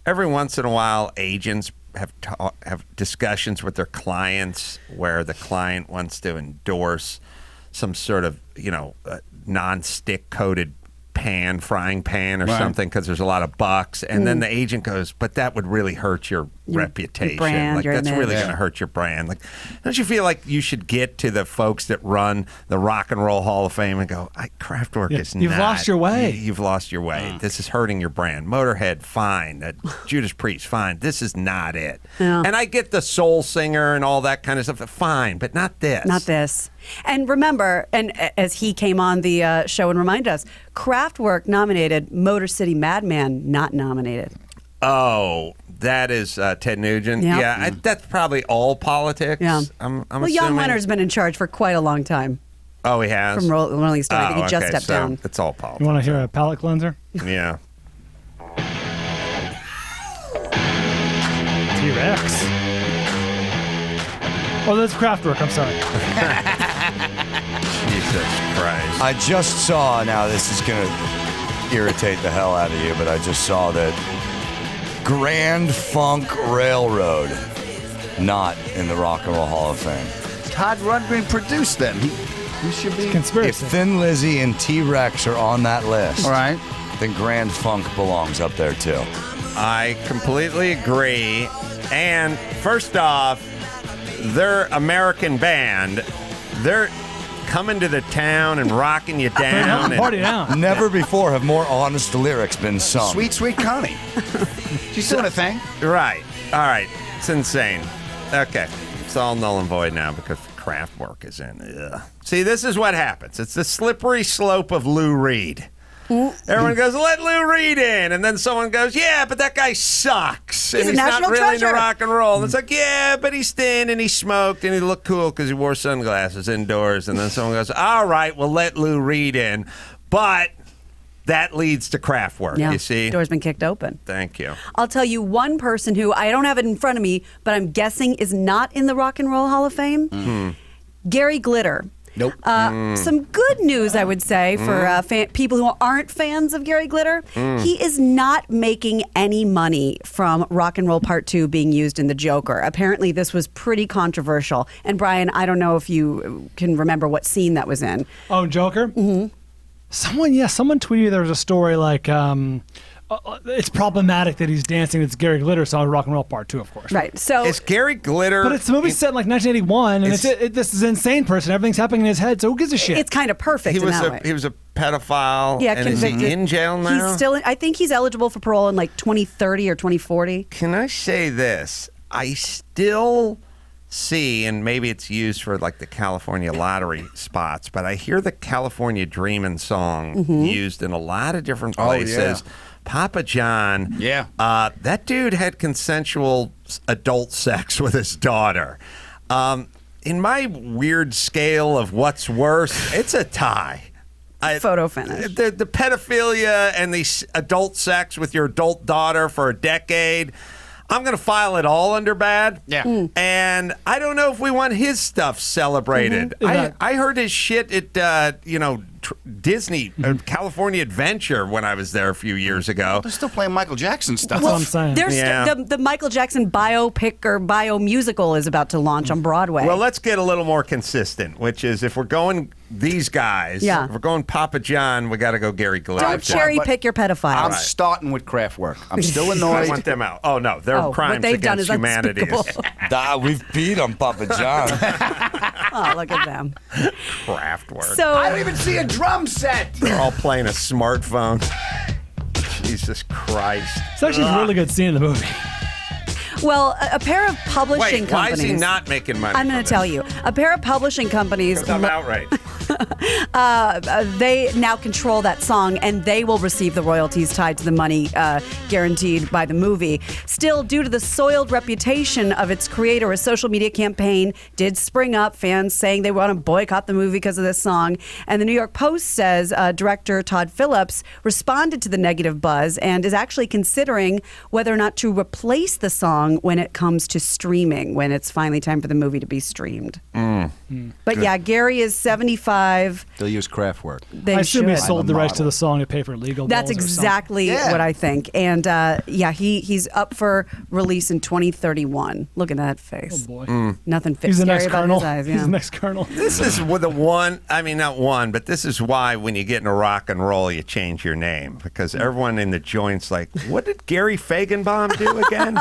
every once in a while agents have discussions with their clients where the client wants to endorse some sort of, non-stick coated frying pan or something because there's a lot of bucks. And then the agent goes, but that would really hurt your reputation. brand, like your that's image. really going to hurt your brand. Like, don't you feel like you should get to the folks that run the Rock and Roll Hall of Fame and go, Kraftwerk is You've not. lost your way. You've lost your way. This is hurting your brand. Motorhead, fine. Judas Priest, fine. This is not it. Yeah. And I get the soul singer and all that kind of stuff. Fine, but not this. Not this. And remember, and as he came on the show and reminded us, Kraftwerk nominated, Motor City Madman not nominated. Oh, that is Ted Nugent. Yep. Yeah, that's probably all politics. Yeah. I'm Well, assuming. Jan Wenner's been in charge for quite a long time. Oh, he has? From Rolling Stone. I think he just okay, stepped so down. It's all politics. You want to hear a palate cleanser? Yeah. T-Rex. Oh, that's Kraftwerk. I'm sorry. Jesus Christ. I just saw, now this is going to irritate the hell out of you, but I just saw that Grand Funk Railroad not in the Rock and Roll Hall of Fame. Todd Rundgren produced them. He should be. If Thin Lizzy and T-Rex are on that list, all right, then Grand Funk belongs up there too. I completely agree. And first off, their American band, they're coming to the town and rocking you down. Never before have more honest lyrics been sung. Sweet, sweet Connie. She's doing a thing. Right. All right. It's insane. Okay. It's all null and void now because Kraftwerk is in. Ugh. See, this is what happens. It's the slippery slope of Lou Reed. Everyone goes, let Lou Reed in. And then someone goes, yeah, but that guy sucks. He's and a he's not national really treasure. into rock and roll. And it's like, yeah, but he's thin and he smoked and he looked cool because he wore sunglasses indoors. And then someone goes, all right, we'll let Lou Reed in. But that leads to Kraftwerk, Yeah. you see? Door's been kicked open. Thank you. I'll tell you one person who, I don't have it in front of me, but I'm guessing is not in the Rock and Roll Hall of Fame. Gary Glitter. Nope. Some good news, I would say, for people who aren't fans of Gary Glitter. He is not making any money from Rock and Roll Part 2 being used in The Joker. Apparently, this was pretty controversial. And Brian, I don't know if you can remember what scene that was in. Oh, Joker? Mm-hmm. Someone tweeted there was a story like, it's problematic that he's dancing. It's Gary Glitter song, Rock and Roll Part 2, of course. Right. So Is Gary Glitter... But it's the movie set in like 1981, and this is an insane person. Everything's happening in his head, so who gives a shit? It's kind of perfect in that way. He was a pedophile. Yeah, and is he convicted. in jail now? He's still. I think he's eligible for parole in like 2030 or 2040. Can I say this? I still see, and maybe it's used for like the California lottery spots, but I hear the California Dreamin' song used in a lot of different places. Yeah. Papa John, yeah, that dude had consensual adult sex with his daughter. In my weird scale of what's worse, it's a tie. Photo finish. The pedophilia and the adult sex with your adult daughter for a decade. I'm going to file it all under bad. Yeah. And I don't know if we want his stuff celebrated. I heard his shit at, Disney, California Adventure when I was there a few years ago. They're still playing Michael Jackson stuff. Well, there's the Michael Jackson biopic or bio-musical is about to launch on Broadway. Well, let's get a little more consistent, which is if we're going these guys, if we're going Papa John, we got to go Gary Glitter. Don't cherry pick your pedophiles. I'm starting with Kraftwerk. I'm still annoyed. I want them out. Oh, no. Their crimes what they've done against is humanity. We've beat on Papa John. Oh, look at them. Kraftwerk. So I don't even see a drum set. They're all playing a smartphone. Jesus Christ. It's actually a really good scene in the movie. Well, a pair of publishing Wait, why companies. is he not making money? I'm going to tell you. A pair of publishing companies. Because I'm outright. They now control that song, and they will receive the royalties tied to the money guaranteed by the movie. Still, due to the soiled reputation of its creator, a social media campaign did spring up, fans saying they want to boycott the movie because of this song. And the New York Post says director Todd Phillips responded to the negative buzz and is actually considering whether or not to replace the song when it comes to streaming, when it's finally time for the movie to be streamed. But yeah, Gary is 75. $1.25. They'll use Kraftwerk. They I assume he should. sold the rights to the song to pay for legal That's bills or exactly what I think. And he's up for release in 2031. Look at that face. Oh boy. Nothing He's the next scary about colonel. his eyes. He's Yeah. the next colonel. This is the one, I mean, not one, but this is why when you get into rock and roll, you change your name. Because everyone in the joint's like, what did Gary Fagenbaum do again?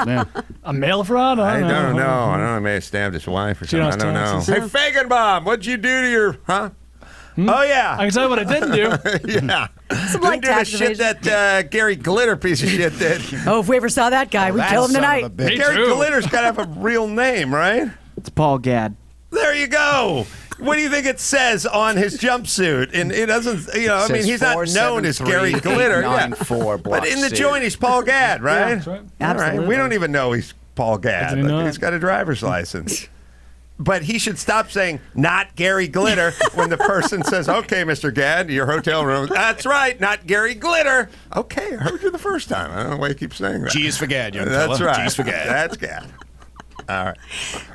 A male fraud? I don't know. I don't know. He may have stabbed his wife or She something. I don't know. knows taxes. Hey, Fagenbaum, what'd you do to your, Oh, yeah. I can tell you what I didn't do. Yeah. Some Didn't do the shit that Gary Glitter piece of shit did. Oh, if we ever saw that guy, we'd kill him tonight. Gary Glitter's got to have a real name, right? It's Paul Gadd. There you go. What do you think it says on his jumpsuit? And it doesn't, I mean, he's not known as Gary Glitter. 94 But in the joint, he's Paul Gadd, right? Yeah, that's right. All Absolutely. right. We don't even know he's Paul Gadd. Doesn't he But know he's it? got a driver's license. But he should stop saying, not Gary Glitter, when the person says, okay, Mr. Gadd, your hotel room. That's right, not Gary Glitter. Okay, I heard you the first time. I don't know why you keep saying that. G is for Gadd, young That's fella. right. G is for Gadd. That's Gadd. All right.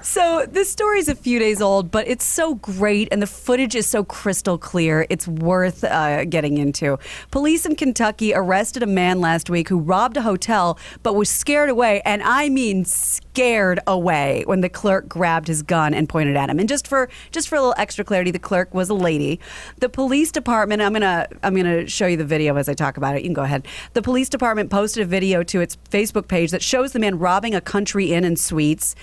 So this story's a few days old, but it's so great and the footage is so crystal clear. It's worth getting into. Police in Kentucky arrested a man last week who robbed a hotel but was scared away, and I mean scared away, when the clerk grabbed his gun and pointed at him. And just for a little extra clarity, the clerk was a lady. The police department, I'm gonna show you the video as I talk about it. You can go ahead. The police department posted a video to its Facebook page that shows the man robbing a country inn and suites.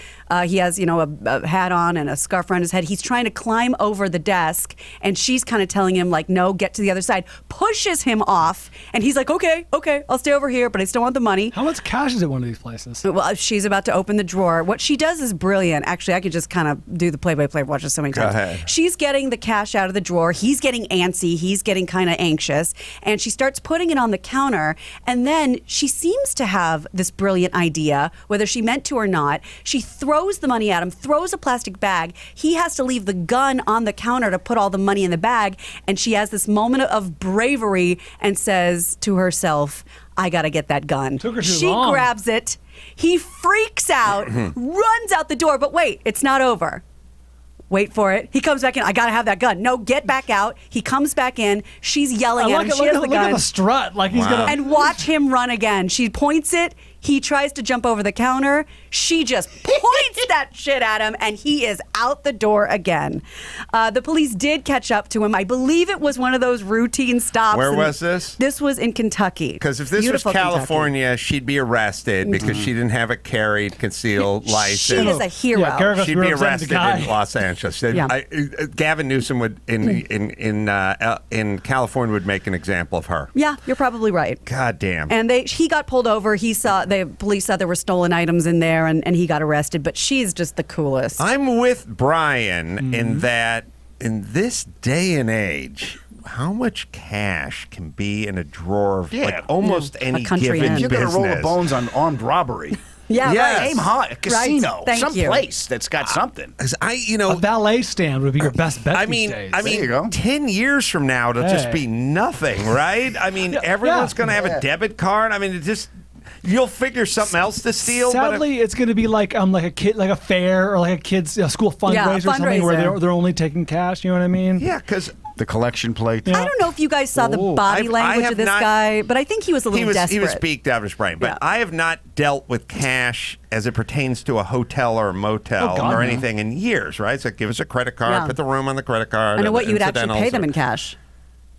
He has, a hat on and a scarf around his head. He's trying to climb over the desk, and she's kind of telling him, like, no, get to the other side. Pushes him off, and he's like, okay, I'll stay over here, but I still want the money. How much cash is at one of these places? Well, she's about to open the drawer. What she does is brilliant. Actually, I could just kind of do the play-by-play. I've watched this so many times. Go ahead. She's getting the cash out of the drawer. He's getting antsy. He's getting kind of anxious. And she starts putting it on the counter. And then she seems to have this brilliant idea, whether she meant to or not. She throws the money at him, throws a plastic bag. He has to leave the gun on the counter to put all the money in the bag. And she has this moment of bravery and says to herself, I got to get that gun. Took her too She long. grabs it. He freaks out, runs out the door. But wait, it's not over. Wait for it. He comes back in. I got to have that gun. No, get back out. He comes back in. She's yelling at him. She has the Look gun. at the strut. Like he's gonna. And watch him run again. She points it. He tries to jump over the counter. She just points that shit at him, and he is out the door again. The police did catch up to him. I believe it was one of those routine stops. Where was this? This was in Kentucky. Because if this Beautiful was California, she'd be arrested because she didn't have a carried concealed license. She is a hero. Yeah, Garrett She'd be represents the arrested guy. in Los Angeles. Yeah. Gavin Newsom would in California would make an example of her. Yeah, you're probably right. God damn. And he got pulled over. The police saw there were stolen items in there, and he got arrested. But she's just the coolest. I'm with Brian in that in this day and age, how much cash can be in a drawer of like almost any country given inn. You're going to roll the business? bones on armed robbery. Yeah, Yes. right. Aim high, a casino, Thank you. someplace that's got something. 'Cause A valet stand would be your best bet these days. I mean, 10 years from now, it'll just be nothing, right? I mean, everyone's going to have a debit card. I mean, you'll figure something else to steal. Sadly, it's going to be like a fair or like a kid's school fundraiser or something where they're only taking cash. You know what I mean? Yeah, because the collection plate. I don't know if you guys saw the body language of this guy, but I think he was a little desperate. He was beaked out of his brain. But I have not dealt with cash as it pertains to a hotel or a motel or anything in years, right? So give us a credit card, put the room on the credit card. I know what you would actually pay them in cash.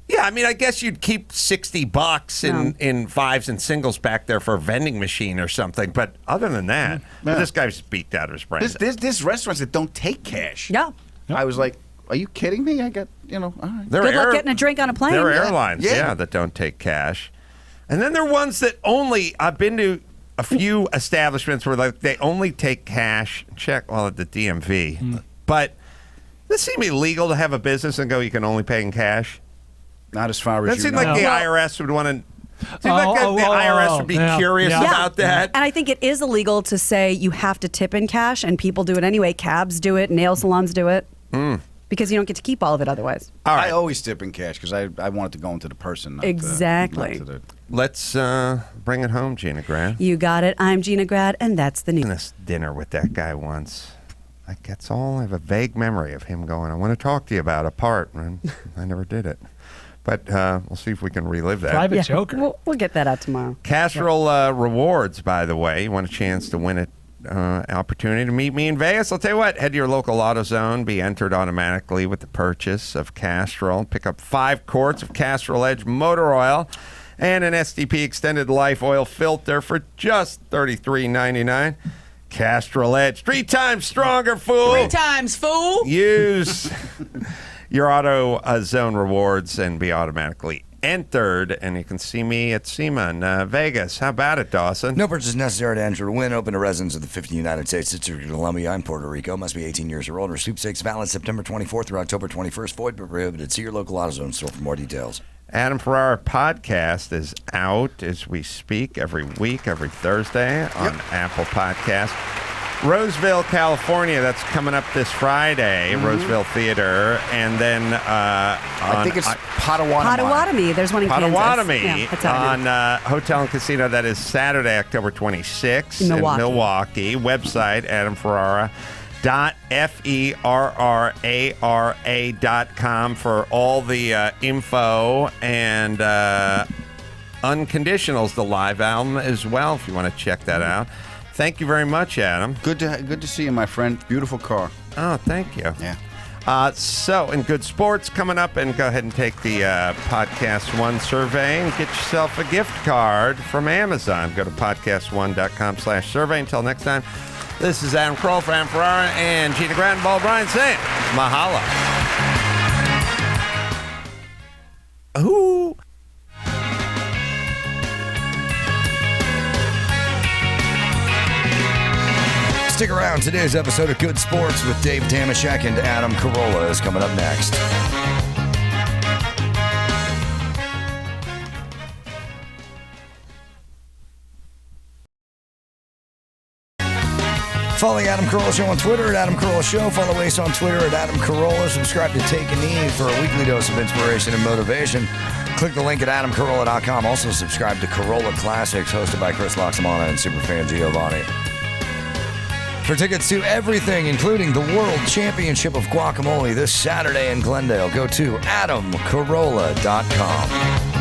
Yeah, I mean, I guess you'd keep $60 in fives and singles back there for a vending machine or something. But other than that, this guy's beaked out of his brain. There's restaurants that don't take cash. Yeah. I was like, are you kidding me? I got, all right. Good luck getting a drink on a plane. There are airlines, that don't take cash. And then there are ones that I've been to a few establishments where they only take cash, check at the DMV. But does it seem illegal to have a business and go, you can only pay in cash? Not as far as that you seems know. like the IRS would want to. The IRS would be curious about that. And I think it is illegal to say you have to tip in cash, and people do it anyway. Cabs do it, nail salons do it, because you don't get to keep all of it otherwise. All right. I always tip in cash because I want it to go into the person. Exactly. Let's bring it home, Gina Grad. You got it. I'm Gina Grad, and that's the news. This dinner with that guy once. That's all. I have a vague memory of him going, I want to talk to you about a part. And I never did it. But we'll see if we can relive that. Private joker. We'll get that out tomorrow. Castrol Rewards, by the way. You want a chance to win an opportunity to meet me in Vegas? I'll tell you what. Head to your local AutoZone. Be entered automatically with the purchase of Castrol. Pick up 5 quarts of Castrol Edge motor oil and an SDP extended life oil filter for just $33.99. Castrol Edge. 3 times stronger, fool. 3 times, fool. Use your AutoZone rewards and be automatically entered. And you can see me at SEMA in Vegas. How about it, Dawson? No purchase necessary to enter or win. Open to residents of the 50 United States, District of Columbia, and Puerto Rico. Must be 18 years or older. Sweepstakes valid September 24th through October 21st. Void but prohibited. See your local AutoZone store for more details. Adam Ferrara podcast is out as we speak every week, every Thursday on Apple Podcasts. Roseville, California, that's coming up this Friday, Roseville Theater. And then I think it's Potawatomi. Potawatomi. There's one in Potawatomi Kansas. Yeah, on Hotel and Casino. That is Saturday, October 26th in Milwaukee. Website, AdamFerrara.ferrara.com for all the info and Unconditional's the live album as well, if you want to check that out. Thank you very much, Adam. Good to see you, my friend. Beautiful car. Oh, thank you. Yeah. So, in good sports coming up, and go ahead and take the Podcast One survey and get yourself a gift card from Amazon. Go to podcastone.com/survey. Until next time, this is Adam Carolla for Adam Ferrara and Gina Grad and Ball Bryan saying mahalo. Ooh. Stick around. Today's episode of Good Sports with Dave Damashek and Adam Carolla is coming up next. Follow the Adam Carolla Show on Twitter at Adam Carolla Show. Follow Ace on Twitter at Adam Carolla. Subscribe to Take a Knee for a weekly dose of inspiration and motivation. Click the link at AdamCarolla.com. Also subscribe to Carolla Classics, hosted by Chris Loxamana and superfan Giovanni. For tickets to everything, including the World Championship of Guacamole this Saturday in Glendale, go to AdamCarolla.com.